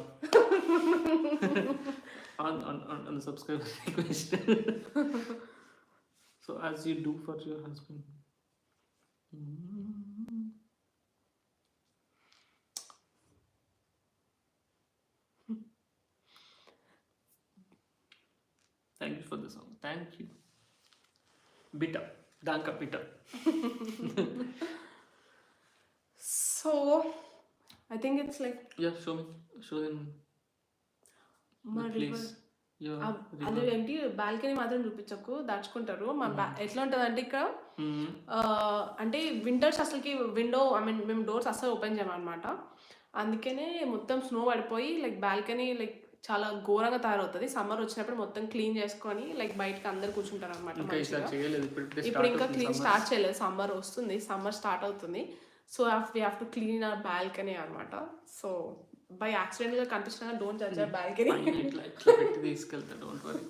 on the subscriber request. So as you do for your husband. Thank you for the song. Thank you. Bitter. Danka bitter. So, I think it's like Yeah, show me. Show them. Please. అది ఏంటి balcony మాత్రం చూపించకు, దాచుకుంటారు. ఎట్లా ఉంటుంది అంటే ఇక్కడ అంటే winters అసలుకి మేము డోర్స్ అస్సలు ఓపెన్ చేయమన్నమాట. అందుకనే మొత్తం స్నో పడిపోయి లైక్ బాల్కనీ లైక్ చాలా ఘోరంగా తయారవుతుంది. సమ్మర్ వచ్చినప్పుడు మొత్తం క్లీన్ చేసుకొని లైక్ బయటకి అందరు కూర్చుంటారు అనమాట. ఇప్పుడు ఇంకా క్లీన్ స్టార్ట్ చేయలేదు, సమ్మర్ వస్తుంది, సమ్మర్ స్టార్ట్ అవుతుంది. So we have to clean our balcony అనమాట. సో బై యాక్సిడెంట్ గా కనిపించిన డోంట్ జడ్జ్ అవర్ బాల్కనీ. తీసుకెళ్తా, don't worry.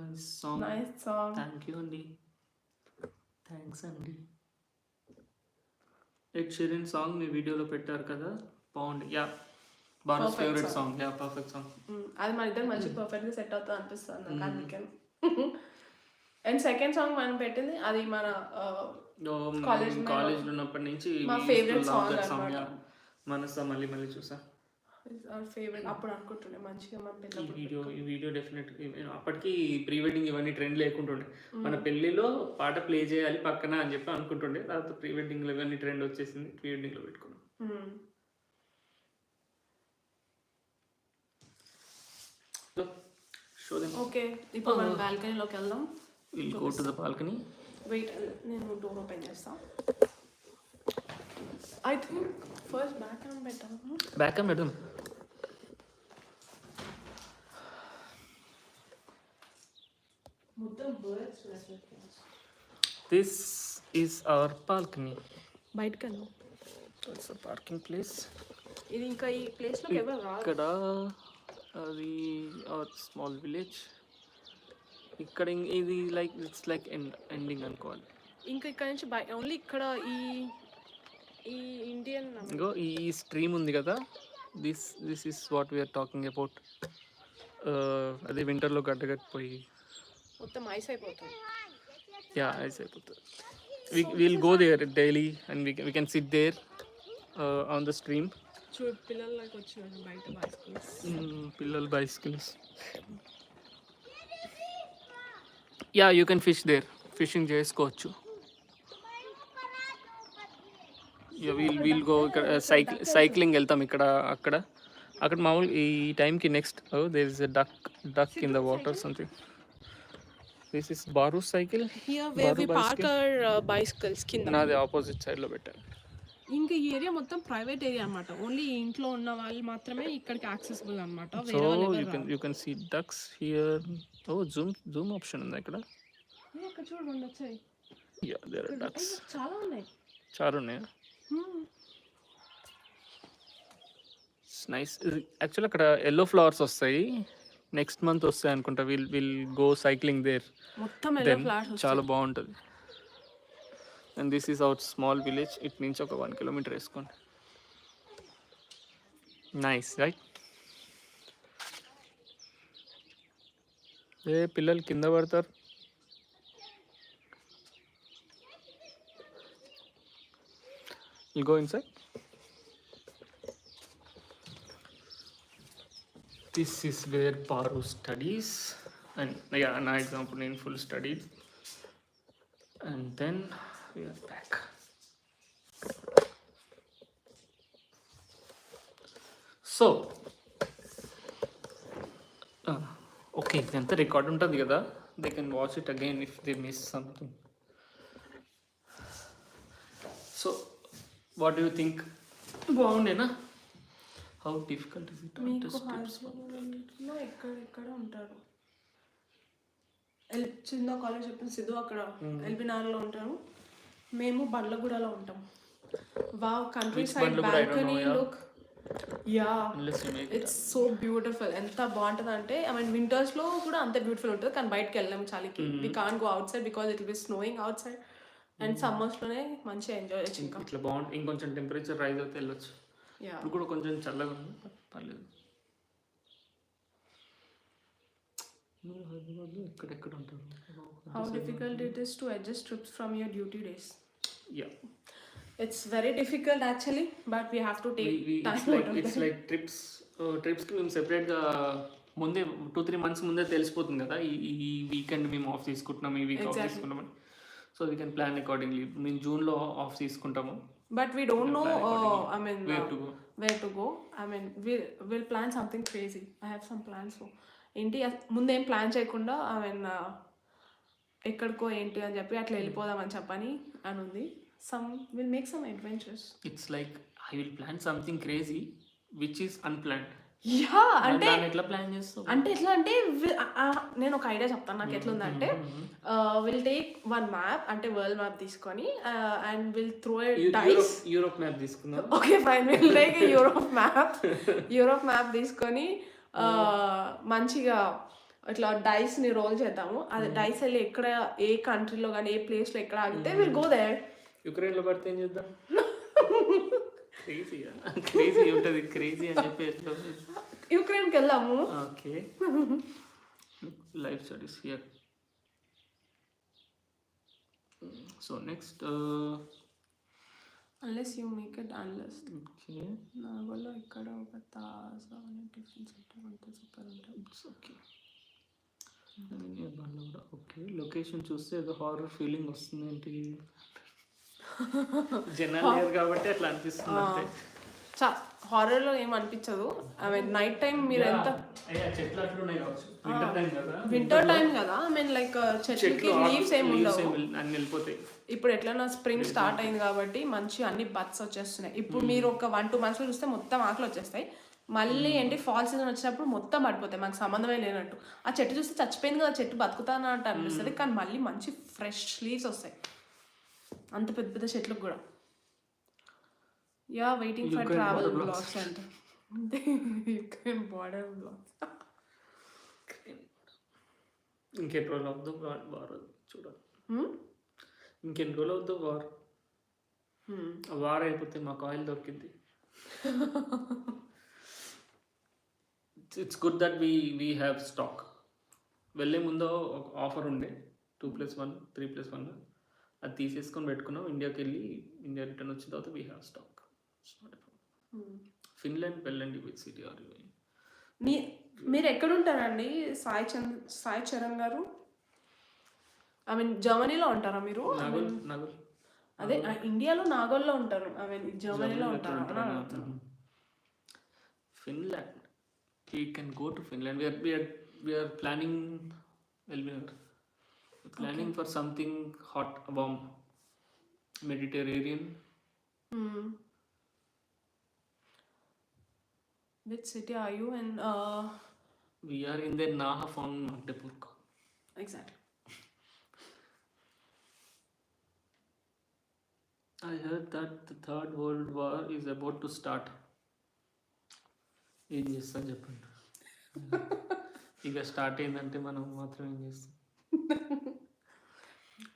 Nice song. Thank you అండి. థ్యాంక్స్ అండి. ఎడ్ షీరన్ సాంగ్ మీ వీడియోలో పెట్టారు కదా, బాగుంది. Yeah, Baru's favourite song. Yeah, perfect song. అది మన ఇద్దరు మంచి పర్ఫెక్ట్గా సెట్ అవుతుంది అనిపిస్తుంది నాకు అందుకని. అండ్ సెకండ్ సాంగ్ మనం పెట్టింది అది మన కాలేజ్ ఉన్నప్పటి నుంచి మా ఫేవరెట్ సాంగ్ అన్నమాట. మనసా మళ్ళీ మళ్ళీ చూసా. ఫేవరెట్ అప్పుడు అనుకుంటుండే మంచిగా మన ఈ వీడియో డెఫినెట్. అప్పటికి ప్రీ వెడ్డింగ్ ఇవన్నీ ట్రెండ్ లేకుంటుండే. మన పెళ్లిలో పాట ప్లే చేయాలి పక్కన అని చెప్పి అనుకుంటుండే. తర్వాత ప్రీ వెడ్డింగ్ లో ఇవన్నీ ట్రెండ్ వచ్చేసింది, ప్రీ వెడ్డింగ్ లో పెట్టుకున్నాం. ఓకే, ఇప్పుడు మనం బాల్కనీలోకి వెళ్దాం. Will go to the balcony. Wait, నేను డోర్ ఓపెన్ చేస్తా. I think first back cam పెట్టాను. బ్యాక్ క్యామ్ పెడదాం. మొత్తం birds. This is our balcony. బయటకు వెళ్దాం. It's a parking place. ఇది ఇంకా ఈ ప్లేస్ లో ఎవరు రారు. ఇక్కడ అది అవర్ స్మాల్ విలేజ్. ఇక్కడ ఇది ఇట్స్ లైక్ ఎండింగ్ అనుకోవాలి. ఇంకా ఇక్కడ నుంచి ఓన్లీ ఇక్కడ ఈ ఇండియన్ ఇంకో ఈ స్ట్రీమ్ ఉంది కదా, this is what we're talking about. అదే వింటర్లో గడ్డగట్టిపోయి మొత్తం ఐస్ అయిపోతుంది. ఐస్ అయిపోతుంది. Will go there daily and we can sit there on the stream. చూడు పిల్లలకి వచ్చినారు బయట బైసికల్స్. పిల్లలు bicycles. You can fish there, fishing చేసుకోవచ్చు. We'll go. ఇక్కడ సైక్లింగ్ వెళ్తాం ఇక్కడ అక్కడ మామూలు ఈ టైంకి. Next there is a duck in the water something. This is Baru cycle. Bicycles కింద నాది ఆపోజిట్ సైడ్ లో పెట్టాను. ఇంకా ఈ ఏరియా మొత్తం ప్రైవేట్ ఏరియా అన్నమాట. ఓన్లీ ఇంట్లో ఉన్న వాళ్ళు మాత్రమే ఇక్కడికి యాక్సెసిబుల్ అన్నమాట. So you can see ducks here. Zoom option ఉంది ఇక్కడ. ఇక్కడ చూడు రెండు వచ్చాయి. There are ducks. చాలా ఉన్నాయి. నైస్. యాక్చువల్లీ అక్కడ ఎల్లో ఫ్లవర్స్ వస్తాయి, నెక్స్ట్ మంత్ వస్తాయి అనుకుంటా. Will go cycling there. మొత్తం ఎల్లో ఫ్లవర్స్ చాలా బాగుంటుంది. And this is our small village. It నుంచి ఒక 1 kilometer వేసుకోండి. Nice right. పిల్లలు కింద పడతారు. You go inside. This is where Paru studies, and an example in full studied, and then we are back. So, okay, then the record untadi kada, they can watch it again if they miss something. So, what do you think? బాగుండేనా? How difficult is it? ఎక్కడ ఉంటారు. చిన్న college చెప్పిన సిద్ధు అక్కడ ఎల్బినార్లో ఉంటారు. మేము బండ్లగూడలో ఉంటాం. Wow, country side balcony look. It's so beautiful. ఎంత బాగుంటుంది అంటే వింటర్స్లో కూడా అంత బ్యూటిఫుల్ ఉంటుంది. కానీ బయటకు వెళ్ళాము చలికి. We can't go outside because it will be snowing outside. And సమ్మర్స్లోనే మంచిగా ఎంజాయ్ చేయొచ్చు. ఇంకా ఇట్లా బాగుంటుంది. ఇంకొంచెం టెంపరేచర్ రైజ్ అవుతే వెళ్ళొచ్చు. ఇప్పుడు కూడా కొంచెం చల్లగా ఉంది, పర్లేదు. ఎక్కడెక్కడ ఉంటారు? How difficult it is to adjust trips from your duty days. It's very difficult actually, but we have to take time. It's like ట్రిప్స్కి మేము సెపరేట్గా ముందే 2-3 months ముందే తెలిసిపోతుంది కదా, ఈ వీకెండ్ మేము ఆఫ్ తీసుకుంటున్నాం, ఈ వీక్ ఆఫ్ తీసుకుంటామని. So we can plan accordingly. మేము జూన్లో ఆఫ్ తీసుకుంటాము. But we don't know, where to go. We'll plan something crazy. I have some plans. So, ఏంటి ముందు ఏం ప్లాన్ చేయకుండా ఎక్కడికో ఏంటి అని చెప్పి అట్లా వెళ్ళిపోదామని చెప్పని అని ఉంది. We'll make some adventures. It's like I will plan something crazy which is unplanned. అంటే ఎట్లా ప్లాన్ చేస్తావు? అంటే ఎట్లా అంటే నేను ఒక ఐడియా చెప్తాను నాకు ఎట్లుందంటే, విల్ టేక్ వన్ మ్యాప్, అంటే వరల్డ్ మ్యాప్ తీసుకొని and will throw dice. Europe map తీసుకుందాం. Okay fine, will take Europe map తీసుకొని మంచిగా ఇట్లా డైస్ని రోల్ చేద్దాము. అది డైస్ వెళ్ళి ఎక్కడ ఏ కంట్రీలో కానీ ఏ ప్లేస్లో ఎక్కడ ఆగితే విల్ గో దేర్. యుక్రెయిన్లో పడితే ఏం చేద్దాం? క్రేజీ ఉంటుంది, క్రేజీ అని చెప్పి యుక్రెయిన్కి వెళ్దాము. Okay, life studies here. So next unless you make it unless. Okay, నాగోలో ఇక్కడ ఒక తాజా అనే టిఫిన్ సెంటర్ ఉంటే సూపర్ ఉంటుంది. Okay, okay. లొకేషన్ చూస్తే ఏదో హారర్ ఫీలింగ్ వస్తుంది ఏంటి? జనాలు కాబట్టి అట్లా అనిపిస్తుంది అంతే. హారర్లో ఏం అనిపించదు. నైట్ టైం మీరు ఎంత చెట్లు అట్లా ఉన్నాయి కావచ్చు, వింటర్ టైం కదా, లైక్ చెట్లకి లీవ్స్ ఏమి ఉండవు, అన్ని వెళ్ళిపోతాయి. ఇప్పుడు ఎట్లా స్ప్రింగ్ స్టార్ట్ అయింది కాబట్టి మంచి అన్ని బడ్స్ వచ్చేస్తున్నాయి. ఇప్పుడు మీరు ఒక 1-2 months చూస్తే మొత్తం ఆకులు వచ్చేస్తాయి. మళ్ళీ ఏంటి ఫాల్ సీజన్ వచ్చినప్పుడు మొత్తం పడిపోతాయి, మాకు సంబంధమే లేనట్టు. ఆ చెట్టు చూస్తే చచ్చిపోయింది కదా, చెట్టు బతుకుతానా అంటే అనిపిస్తుంది, కానీ మళ్ళీ మంచి ఫ్రెష్ లీవ్స్ వస్తాయి అంత పెద్ద పెద్ద చెట్లకు కూడా. వెయిటింగ్ ఫర్ ట్రావెల్ బ్లాగ్స్ అంటే యుక్రెయిన్ బార్డర్ బ్లాగ్స్. ఇంకెన్ని రోజులు అవుతుందో వార్ చూడాలి. ఇంకెన్ని రోజులు అవుతుందో వార్. వారం అయిపోతే మాకు ఆయిల్ దొరికింది. It's good that we have stock. వెళ్ళే ముందు ఒక ఆఫర్ ఉండే 2+1 3+1 అది తీసేసుకొని పెట్టుకున్నాం. ఇండియాకి వెళ్ళి ఇండియా రిటర్న్ వచ్చిన తర్వాత వీ హ్యావ్ స్టాక్. ఫిన్లాండ్ వెళ్ళండి విత్ సిటీ ఆర్ మీరు ఎక్కడ ఉంటారండి సాయి చరణ్ గారు? ఐ మీన్ జర్మనీలో ఉంటారా మీరు? నాగోల్. అదే ఇండియాలో నాగోల్లో ఉంటారు. ఐ మీన్ జర్మనీలో ఉంటారా? Finland, we can go to Finland. We are planning, well, we are planning for something hot, warm, Mediterranean. Which city are you in? We are in the Naha von Magdeburg. Exactly. I heard that the Third World War is about to start. ఏం చేస్తాం చెప్పండి. ఇక start అయిందంటే మనం మాత్రం ఏం చేస్తాం.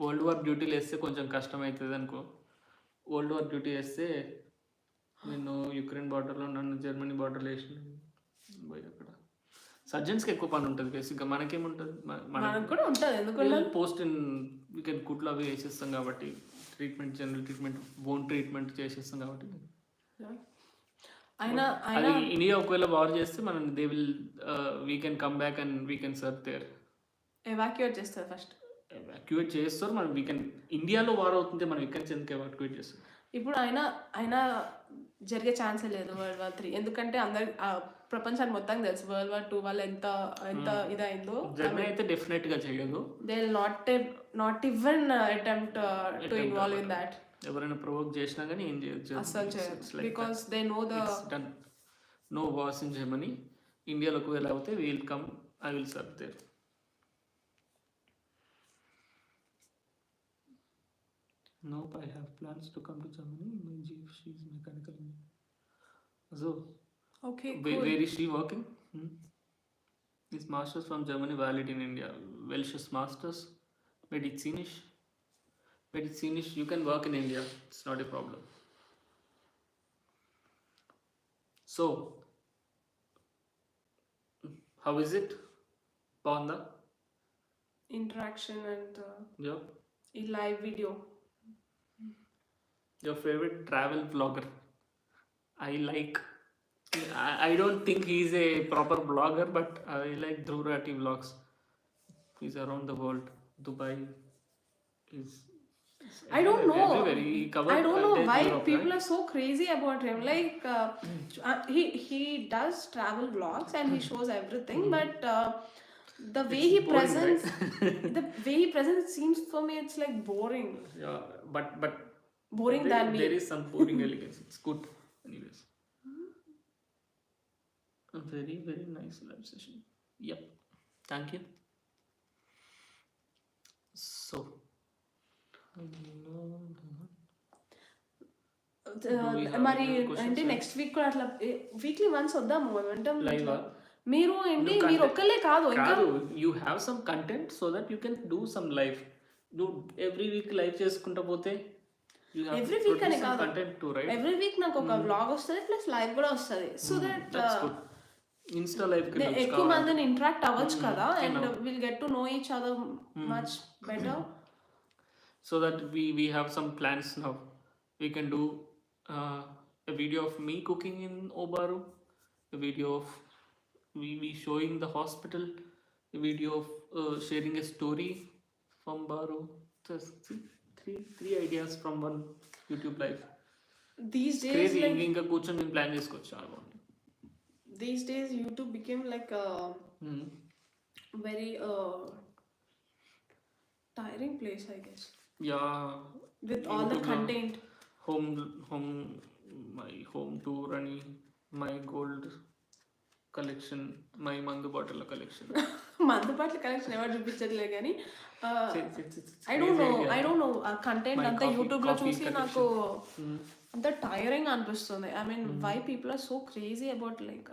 World war డ్యూటీలు వేస్తే కొంచెం కష్టం అవుతుంది అనుకో. వరల్డ్ వార్ డ్యూటీ వేస్తే నేను యుక్రెయిన్ బార్డర్లో, నన్ను జర్మనీ బార్డర్లో వేసిన పోయి అక్కడ సర్జన్స్కి ఎక్కువ పని ఉంటుంది. బేసిక్గా మనకేముంటుంది, మనకు కూడా ఉంటుంది. ఎందుకంటే పోస్ట్ ఇన్ వీ కెన్ కుట్లు అవి వేసేస్తాం కాబట్టి, treatment, general treatment, bone treatment చేసేస్తాం కాబట్టి. అది ఇండియా ఒకవేళ వార్ చేస్తే మనం they will we can come back and we can serve there. Evacuate చేస్తారు ఫస్ట్. ఎవాక్యుయేట్ చేస్తారు. మనం వీ కెన్, ఇండియాలో వార్ అవుతుంటే మనం ఇక్కడ నుంచి ఎందుకు ఎవాక్యుయేట్ చేస్తాం? ఇప్పుడు అయినా జరిగే ఛాన్సే లేదు World War III. ఎందుకంటే అందరి ప్రపంచాన్ని మొత్తం తెలుసు World War II వల్ల ఎంత ఇదైందో. జర్మనీ అయితే డెఫినెట్ గా చేయదు. They will not even attempt to involve in that. ఎవరైనా ప్రొవోక్ చేసినా కానీ ఏం చేయొచ్చు అసలు చేయొచ్చు. Because they know the no wars in Germany. ఇండియాలో ఒకవేళ అవుతే will come, I will serve there. Nope, I have plans to come to Germany. My GF, she is mechanical engineer. So, okay, cool. Where is she working? This master's from Germany, valid in India. Welsh's masters, medicinisch. You can work in India. It's not a problem. So, how is it, Panda? Interaction and yeah, a live video. Your favorite travel vlogger? I don't think he's a proper vlogger, but I like Dhruv Rathi vlogs. He's around the world. Dubai is I don't know. I don't know why people are so crazy about him. Like he does travel vlogs and he shows everything, but the way he presents, the way he presents, it seems for me it's like boring. Yeah, but boring than me. There is some boring elegance. It's good, anyways. A very, very nice live session. Yep. Thank you. So, మరి అంటే next week కూడా అట్లా weekly once వద్దాము momentum live. మీరు ఏంటి, మీరు ఒక్కలే కాదు, you have some content so that you can do some live. నువ్వు ఎవ్రీ వీక్ లైవ్ చేసుకుంటా పోతే ఎవ్రీ వీక్ అని కాదు, ఎవ్రీ వీక్ నాకు ఒక వ్లాగ్ వస్తుంది ప్లస్ లైవ్ కూడా వస్తుంది. సో దట్ ఇన్స్టా లైవ్ ఎక్కువ మందిని ఇంటరాక్ట్ అవ్వచ్చు కదా, and will get to know each other much better. So that we have some plans now. We can do a video of me cooking in Obaru, a video of we showing the hospital, a video of sharing a story from Baru. Just three ideas from one YouTube live. These days crazy, like, inga కూర్చొని నేను plan చేసుకోవచ్చు అనుకోండి. These days YouTube became like a very tiring place, I guess. Yeah, with all the content, my home tour and my gold collection, my mandu bottle collection. మందు bottle collection ఎవరు చూపించట్లే కానీ I don't know content అంతా YouTube లో చూసి నాకు అంత tiring అనిపిస్తుంది. I mean why people are so crazy about like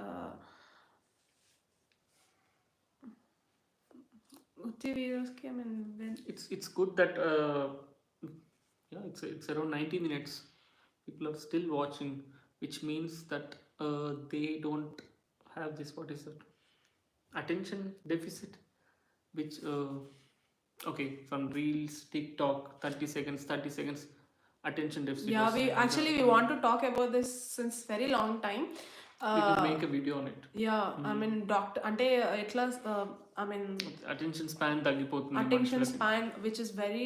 videos. It's good that yeah, it's around 90 minutes. people are still watching, which means that they don't have this, what is that, attention deficit, which okay, from reels, TikTok, 30 seconds attention deficit Yeah, we వస్తుంది. actually we want to talk about this since very long time. We will make a video on it. Yeah, I mean doctor అంటే ఎట్లా I mean attention span తగ్గిపోతుంది attention మనుషులకి. span which is very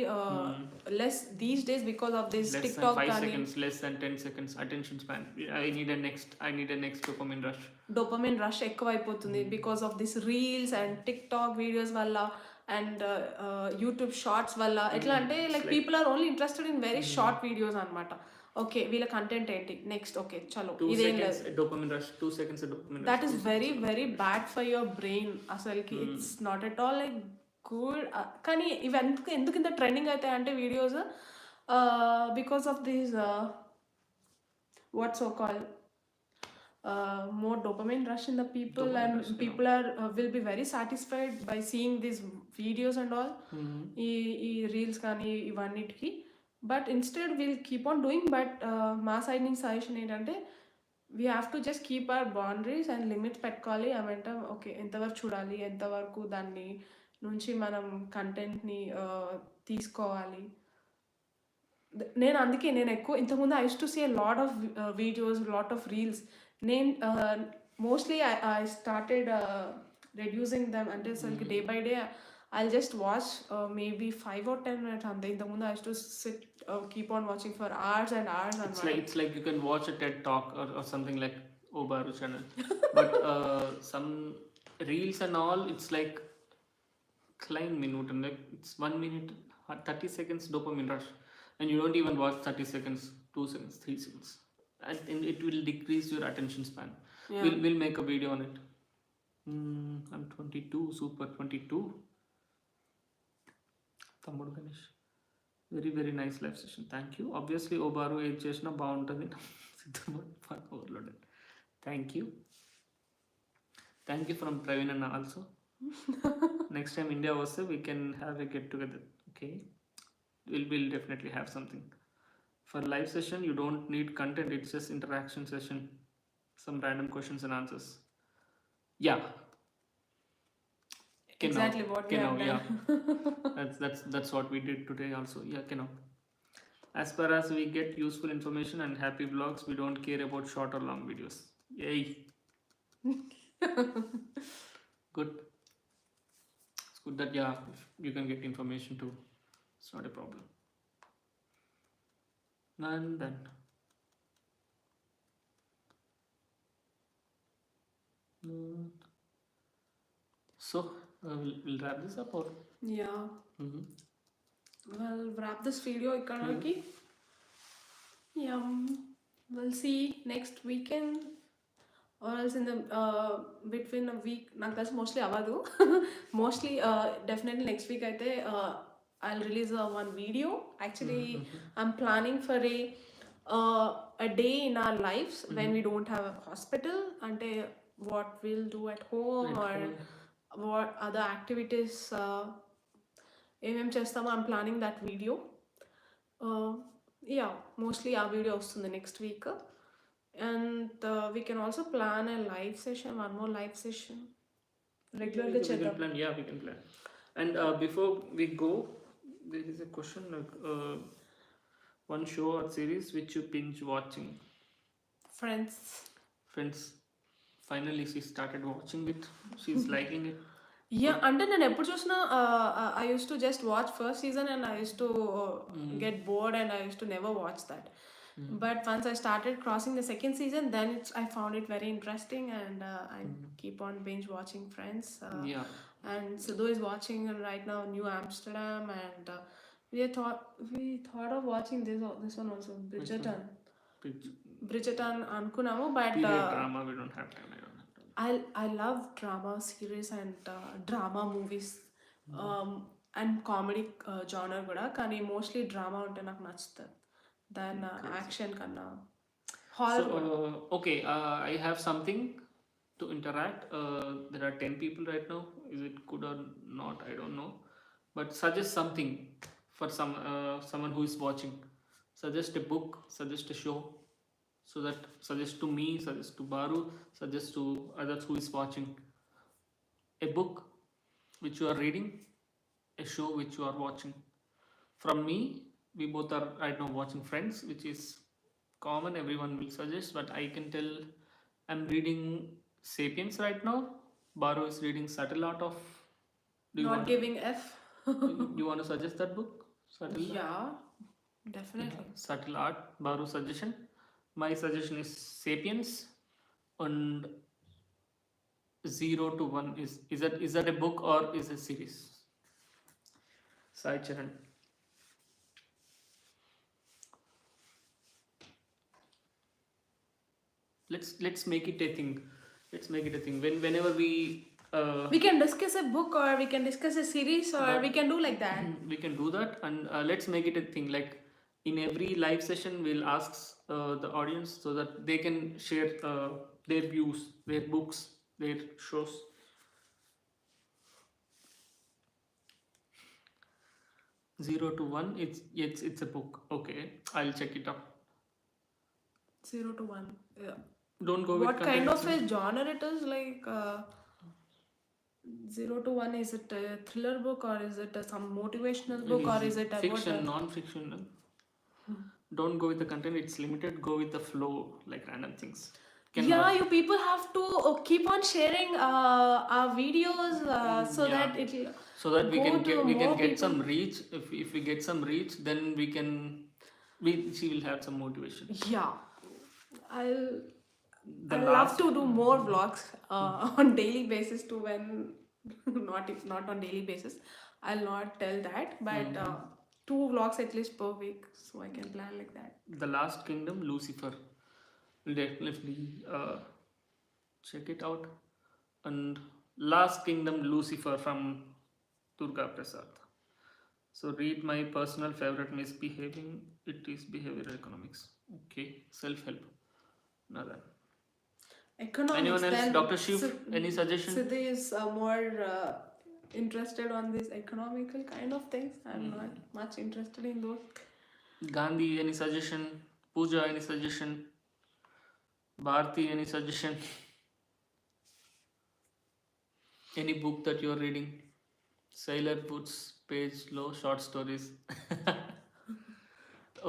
less these days because of this Less than TikTok 5 కానీ seconds, less than 10 seconds attention span. I need a next dopamine rush. Dopamine rush ఎక్కువ అయిపోతుంది because of this reels and TikTok videos వల్ల and YouTube shorts వల్ల ఎట్లా అంటే like people are only interested in very short videos అనమాట. Okay వీళ్ళ content ఏంటి next, okay చలో 2 ఇదేం seconds లేదు. dopamine rush, 2 seconds dopamine rush. That is very very bad for your brain అసలుకి. It's not at all like good. కానీ ఇవి ఎందుకు ఇంత ట్రెండింగ్ అవుతాయి అంటే videos because of these what so call more dopamine rush in the people, Dopamine and rush, people are will be very satisfied by seeing these videos and all. ఈ reels కానీ ఇవన్నిటికి. But instead will keep on doing. But మా side నుంచి suggestion ఏంటంటే we have to just keep our boundaries and limits పెట్టుకోవాలి. ఏమంటే okay ఎంతవరకు చూడాలి, ఎంతవరకు దాన్ని నుంచి మనం కంటెంట్ని తీసుకోవాలి. నేను అందుకే నేను ఎక్కువ ఇంతకుముందు I use to see a lot of videos, lot of reels. నేను mostly I started reducing them. అంటే అసలు day by day I'll just watch maybe 5 or 10 minutes అంతే. ఇంతకుముందు I used to sit keep on watching for hours and hours and it's like you can watch a TED talk or something like Obaru channel. But some reels and all, it's like klein minute, and like it's 1 minute 30 seconds dopamine rush, and you don't even watch 30 seconds, 2 seconds, 3 seconds, and it will decrease your attention span. Yeah. We'll make a video on it. I'm 22, super 22. తమ్ముడు Ganesh, very very nice live session, thank you. Obviously ఓబారు ఏది చేసినా బాగుంటుంది. Overloaded. Thank you from Praveen అన్న also. Next time India వస్తే we can have a get together. Okay, will definitely have something. For live session you don't need content, it's just interaction session, some random questions and answers. Yeah, exactly what we have done. Yeah. That's what we did today also. Yeah, Keno. As far as we get useful information and happy vlogs, we don't care about short or long videos. Yay. Good. It's good that if you can get information too. It's not a problem. And then so we'll wrap this up, or Yeah. Well, wrap this video ikkadaki. Yeah, we'll see next weekend or else in the between a week. నాకు తెలిసి mostly అవ్వదు. Mostly definitely next week అయితే I'll release one video. Actually, I'm planning for a day in our lives when we don't have a hospital, ante what we'll do at home or what other activities ఏమేం చేస్తామో I'm planning that video. Yeah mostly ఆ video వస్తుంది next week. And we can also plan a live session, one more live session రెగ్యులర్గా చేద్దాం. Yeah, we can plan. And before we go, there is a question like one show or series which you binge watching. Friends. Finally she started watching it. She's liking it. Yeah అంటే నేను ఎప్పుడు చూసినా I use to just watch first season and I use to get bored and I use to never watch that. But once I started crossing the second season, then I found it very interesting, and I keep on binge watching Friends. Yeah. And Sidhu is watching right now New Amsterdam, and we thought of watching this one also, Bridgerton అనుకున్నాము. But drama, we don't have time. I love drama series and drama movies and comedy genre కూడా. కానీ mostly drama ఉంటే నాకు నచ్చుతుంది దాన్ action కన్నా. Horror. Okay, I have something to interact. There are 10 people right now. Is it good or not? I don't know. But suggest something for someone who is watching. Suggest a book, suggest a show, so that suggest to me, suggest to Baru, suggest to others who is watching a book which you are reading, a show which you are watching. From me, we both are right now watching Friends, which is common, everyone will suggest, but I can tell I'm reading Sapiens right now. Baru is reading Subtle Art of. Do you Not want giving F. you want to suggest that book? Subtle Yeah, definitely. Subtle Art, Baru suggestion. My suggestion is Sapiens, and 0 to 1 is that a book or is a series? Sai Charan. Let's make it a thing. Let's make it a thing. Whenever we We can discuss a book or we can discuss a series or we can do like that. we can do that, and let's make it a thing. Like in every live session, we'll ask the audience so that they can share their views, their books, their shows. 0 to 1, it's a book. Okay, I'll check it up. 0 to 1. Yeah. Don't go with What kind of content. a genre it is? Like 0 to 1, is it a thriller book or is it some motivational book or is it about fiction, non-fiction? Don't go with the content, it's limited. Go with the flow, like random things. Yeah, you people have to keep on sharing our videos so Yeah. that it So that we go can to get more people. some reach. If we get some reach, then she will have some motivation. Yeah, I'll The love last to do more vlogs on daily basis too. When not on daily basis, I'll not tell that, but 2 vlogs at least per week, so I can plan like that. The Last Kingdom, Lucifer. We'll definitely check it out. And Last Kingdom, Lucifer from Durga Prasad. So read my personal favorite, Misbehaving. It is behavioral economics. Okay, self-help. Another. Economics. Anyone else? Then Dr. Shiv, any suggestion? Siddhi is more interested on these economical kind of things. I'm not much interested in those. Gandhi, any suggestion? Pooja, any suggestion? Bharti, any suggestion? Any book that you're reading? Sailor Boots, page low, short stories.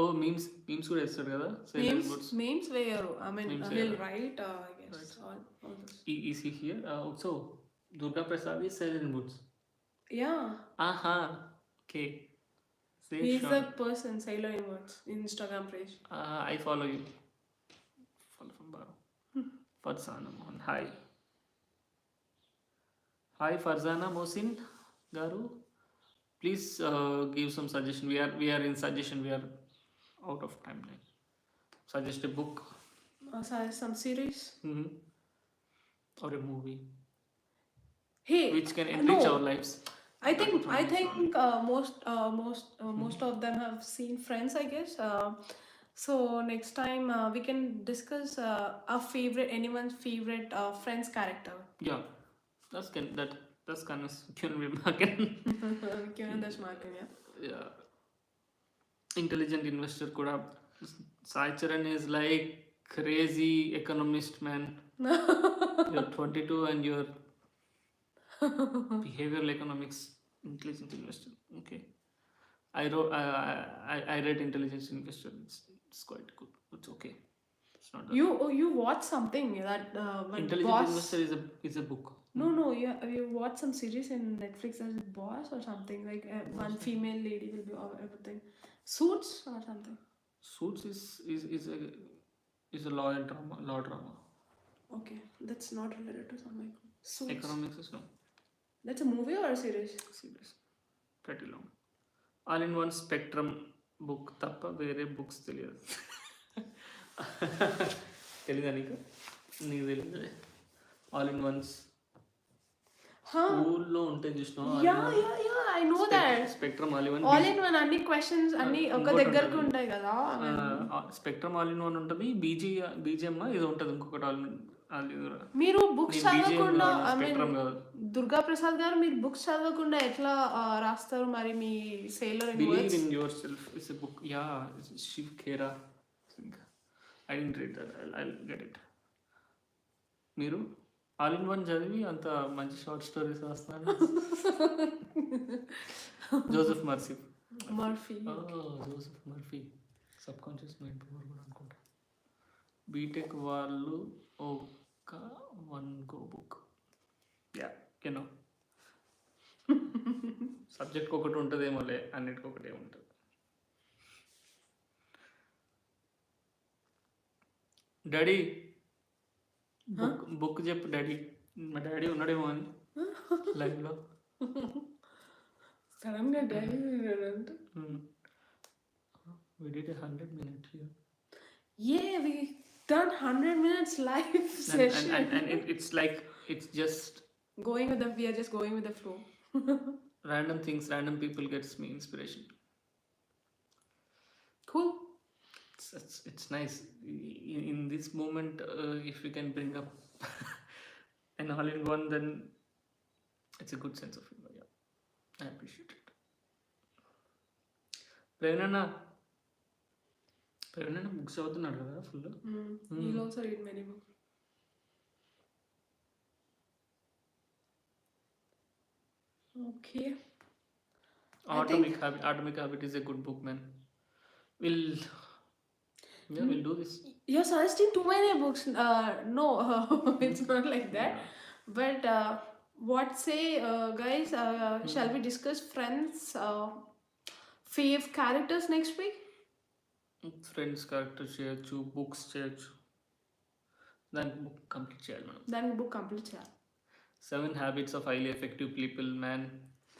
Oh, memes కూడా వేస్తాడు కదా Sailor Boots. Memes where I mean Memes he'll where- write I guess all this. Is he here? So Durga Prasad is Sailor Boots. Yeah, Aha. Okay. Say he's sure. the person Sailor Inwards Instagram page. I follow you. Follow from Baru. Farzana Mohan. Hi. Hi Farzana Mohsin Garu. Please give some suggestion. We are in suggestion. We are out of time now. Suggest a book. Some series. Or a movie Hey, which can enrich no. our lives. I think most of them have seen Friends, I guess. So next time we can discuss anyone's favorite Friends character. Yeah, that's kind of can be market. Given this market, yeah. Yeah. Intelligent investor kuda. Sai Charan is like crazy economist, man. You're 22 and you're behavioral economics, intelligent investor. Okay. I read Intelligent Investor. It's quite good. It's okay. It's not that. You watch something that when Intelligent Boss. Investor is a book. No, you watch some series in Netflix as Boss or something like one female lady will be over everything. Suits or something. Suits is a law drama. Okay, that's not related to something. Suits. Economics is no. That's a movie or a series? Series. Pretty long. All in one Spectrum book తప్ప వేరే books తెలియదు. తెలీదా నీకు తెలియదు. All in once స్కూల్లో ఉంటే చూసినా Yeah, I know that. Spectrum all in All in one అన్ని questions అన్ని ఒక దగ్గరకు ఉంటాయి కదా. స్పెక్ట్రమ్ ఆల్ ఇన్ వన్ ఉంటుంది. బీజిఎం ఇది ఉంటుంది ఇంకొకటి మీరు బుక్స్ చదవకుండా స్పెక్ట్రమ్ కాదు. దుర్గా ప్రసాద్ గారు మీరు బుక్స్ చదవకుండా ఎట్లా రాస్తారు మరి మీ సేలర్ believe in yourself is a book. Yeah Shiv Khera I didn't read that, I get it. మీరు ఆల్ ఇన్ వన్ చదివి అంత మంచి షార్ట్ స్టోరీస్ రాస్తున్నారు. Joseph Murphy. Joseph Murphy subconscious mind power కూడా అనుకుంటా. బీటెక్ వాళ్ళు ఒక వన్ గో బుక్. యా కెనో సబ్జెక్ట్ ఒకటి ఉంటుందేమోలే, అన్నిటికి ఒకటే ఉంటుంది. డాడీ బుక్ చెప్పు డాడీ. మా డాడీ ఉన్నాడేమో అని లైవ్లో సడన్గా daddy we did 100 minutes here. Yeah, we done 100 minutes live session. And it's like it's just we are just going with the flow. random things, random people gets me inspiration. Cool. It's nice in this moment. If we can bring up an all in one, then it's a good sense of humor. Yeah, I appreciate it. Prevanna books చదువుతున్నాడు కదా full. He'll also read many books. Okay. Atomic Habit is a good book, man. We'll do this. You're suggesting too many books. No, it's not like that. Yeah. But what say, guys? Shall we discuss friends' fave characters next week? Friends character చేయొచ్చు, books చేయొచ్చు. దానికి book complete చేయాలి మనం. దానికి book complete చేయాలి. 7 Habits of Highly Effective People. Man,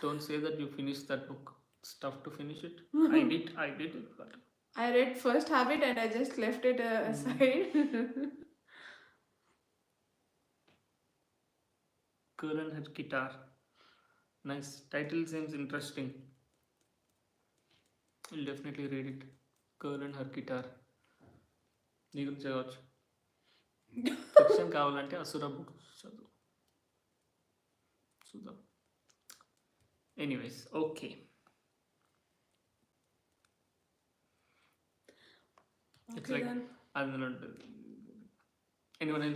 don't say that you finished that book. It's tough to finish it. I did it, but I read first habit and I just left it aside. Girl and Her Guitar. Nice. Title seems interesting. I'll definitely read it. Girl and Her Guitar. నీ గురించి చదవచ్చు. Fiction కావాలంటే అసుర book చదువు. చూద్దాం. Anyways okay. It's like అందులో ఉంటుంది. Anyone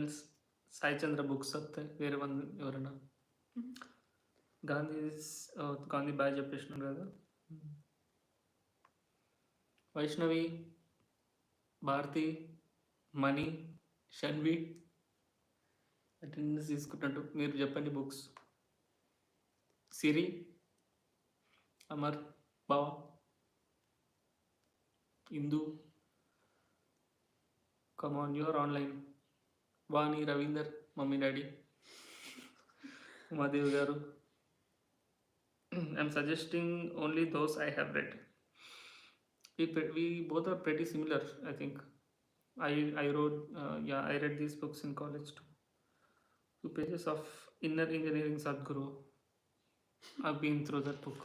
else Sai Chandra books వస్తాయి వేరే మంది ఎవరైనా. గాంధీ బాగా చెప్పేసినారు కదా. వైష్ణవి, భారతి, మణి, షన్వి అటెండెన్స్ తీసుకుంటున్నట్టు మీరు చెప్పండి బుక్స్. సిరి, అమర్, బావ, Indu, come on your online. Vani, Ravinder, mummy daddy, Umadevi గారు. I'm suggesting only those I have read. We both are pretty similar, I think. I wrote, I read these books in college too. 2 pages of Inner Engineering Sadhguru. I've been through that book.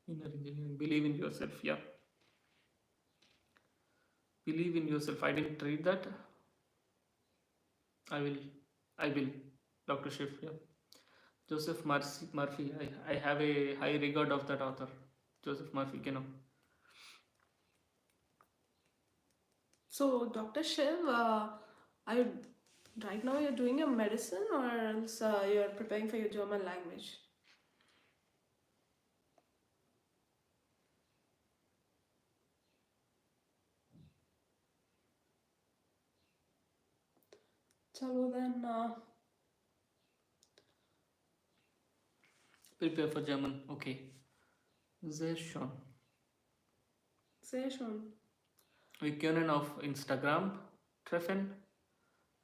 Inner Engineering. Believe in yourself. Yeah. Believe in yourself. I didn't read that. I will. Dr. Schiff. Yeah. Joseph Murphy. I have a high regard of that author. Joseph Murphy, you know. So, Dr. Shiv, right now you're doing your medicine or else you're preparing for your German language? Chalo then. Prepare for German. Okay. Sehr schön. Wir können auf Instagram treffen.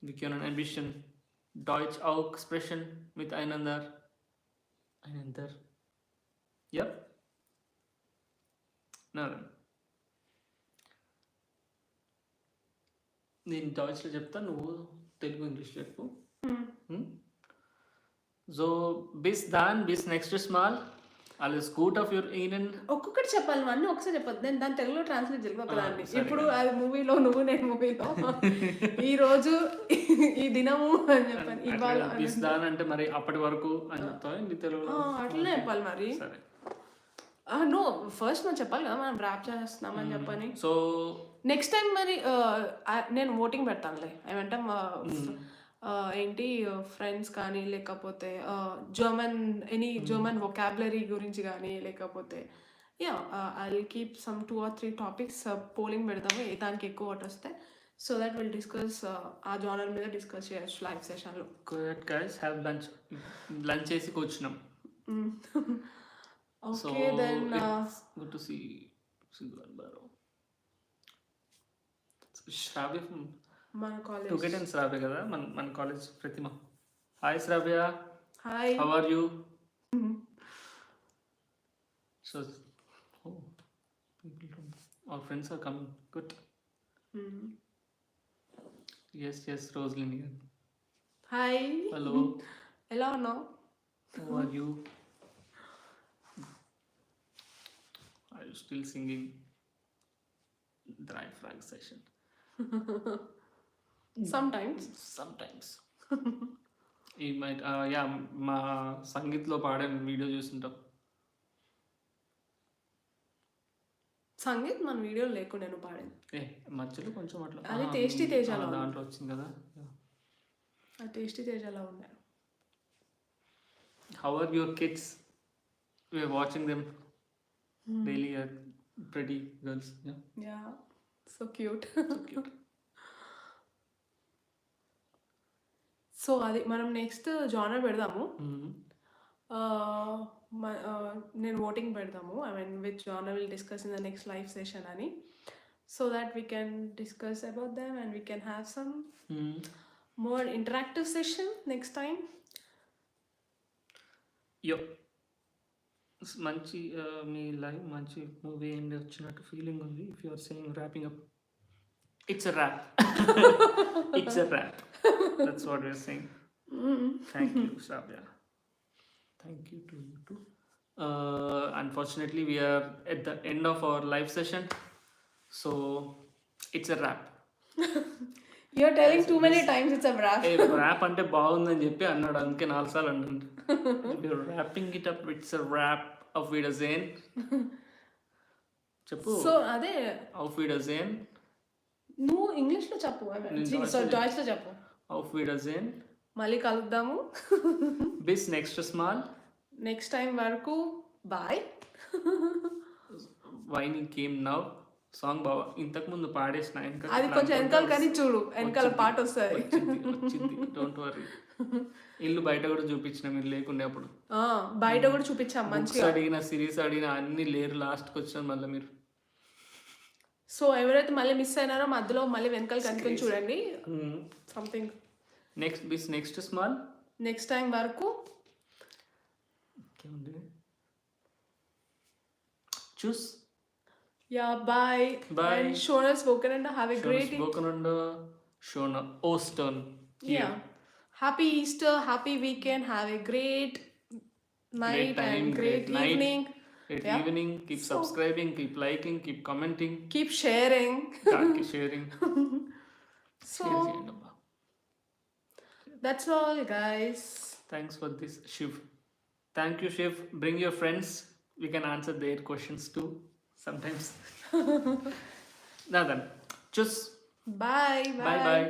Wir können ein bisschen Deutsch auch sprechen miteinander. Yep. Na dann. నేను డాయిచ్లో చెప్తా, నువ్వు తెలుగు ఇంగ్లీష్లో చెప్పు. So, bis dann, bis nächstes Mal. Alles gut auf your Ihnen. ఒక్కొక్కటి చెప్పాలి, అన్నీ ఒకసారి చెప్పొద్దు. నేను దాని తెలుగులో ట్రాన్స్లేట్ జరిగి ఒకదాన్ని. ఇప్పుడు అది మూవీలో, నువ్వు నేను మూవీలో ఈ రోజు ఈ దినము అని చెప్పాను. ఇవాళ bis dann అంటే మరి అప్పటి వరకు అని చెప్తావా తెలుగులో? అట్లనే చెప్పాలి మరి. సరే. నో ఫస్ట్ మనం చెప్పాలి కదా మనం ర్యాప్ చేస్తున్నామని చెప్పని. సో నెక్స్ట్ టైం మరి నేను ఓటింగ్ పెడతానులే ఏమంటే ఏంటి ఫ్రెండ్స్ కానీ లేకపోతే జర్మన్ వొకాబులరీ గురించి కానీ లేకపోతే yeah I will keep some 2 or 3 topics polling పెడతాము దానికి ఎక్కువ ఓట్ వస్తే సో దట్ విల్ డిస్కస్ ఆ జానర్ మీద డిస్కస్ చేయొచ్చు లైవ్ సెషన్లో. గైస్ హ్యావ్ లంచ్ చేసి కూర్చున్నాం. Okay then good to see Sindhu and బారో. శ్రావ్య మన college to get in Shravya కదా మన college Pratima. Hi Shravya, hi. How are you? So our friends are coming. Good. Yes, Rosaline here. Hi. Hello. ఎలా ఉన్నావు? How are you? Are you still singing Dry Frag session? Sometimes. You might, yeah, మా సంగీత్లో పాడే video చూస్తుంటాం. సంగీత్ మన video లేకుండా నేను పాడాను. మధ్యలో కొంచెం అట్లా అది టేస్టీ తేజాలో దాంట్లో వచ్చింది కదా. ఆ టేస్టీ తేజాలో ఉండే. How are your kids? We are watching them daily. Pretty girls. Yeah, so cute. So అది మనం నెక్స్ట్ జానర్ పెడదాము. నేను ఓటింగ్ పెడతాము I mean which genre will discuss in the next live session అని so that we can discuss about them and we can have some more interactive session next time. యో మంచి మీ live మంచి movie end వచ్చినట్టు feeling ఉంది. If you are saying wrapping up it's a wrap. It's a wrap. That's what we are saying. Thank you Shravya. Thank you to you too. Unfortunately, we are at the end of our live session, so it's a wrap. You're telling too many times it's a wrap. Hey, wrap ante బాగుందని చెప్పి అన్నాడు, అందుకే 4 సార్లు అన్నాడు. We're wrapping it up. It's a wrap. Auf Wiedersehen. చెప్పు. So అదే Auf Wiedersehen. నువ్వు ఇంగ్లీష్లో చెప్పు. డాయిచ్లో చెప్పు. Auf Wiedersehen. మళ్ళీ కలుద్దాము. Bis nächstes Mal. Next time వరకు bye. Whining came now. Song బాగా ఇంతకు ముందు పాడేసిన అది కొంచెం వెనకాల కానీ చూడు వెనకాల పాట వస్తుంది. వచ్చింది డోంట్ వరీ. ఇల్లు బయట కూడా చూపించిన మీరు లేకుండే అప్పుడు. బయట కూడా చూపించాం మంచిగా. అడిగిన సిరీస్ అడిగిన అన్ని లేరు లాస్ట్కి వచ్చిన మళ్ళీ మీరు. సో ఎవరైతే మళ్ళీ మిస్ అయినారో మధ్యలో మళ్ళీ వెనకాల కనుక్కొని చూడండి. Something next small next time వరకు చూస్. Yeah, bye. Bye. And Shona's spoken and have a great spoken and Shona Ostern. Yeah. Happy Easter, happy weekend, have a great night time, and great evening. Great evening. Keep subscribing, keep liking, keep commenting. Keep sharing. Keep sharing. So that's all guys. Thanks for this, Shiv. Thank you, Shiv. Bring your friends. We can answer their questions too. Sometimes. Now then, just bye. Bye.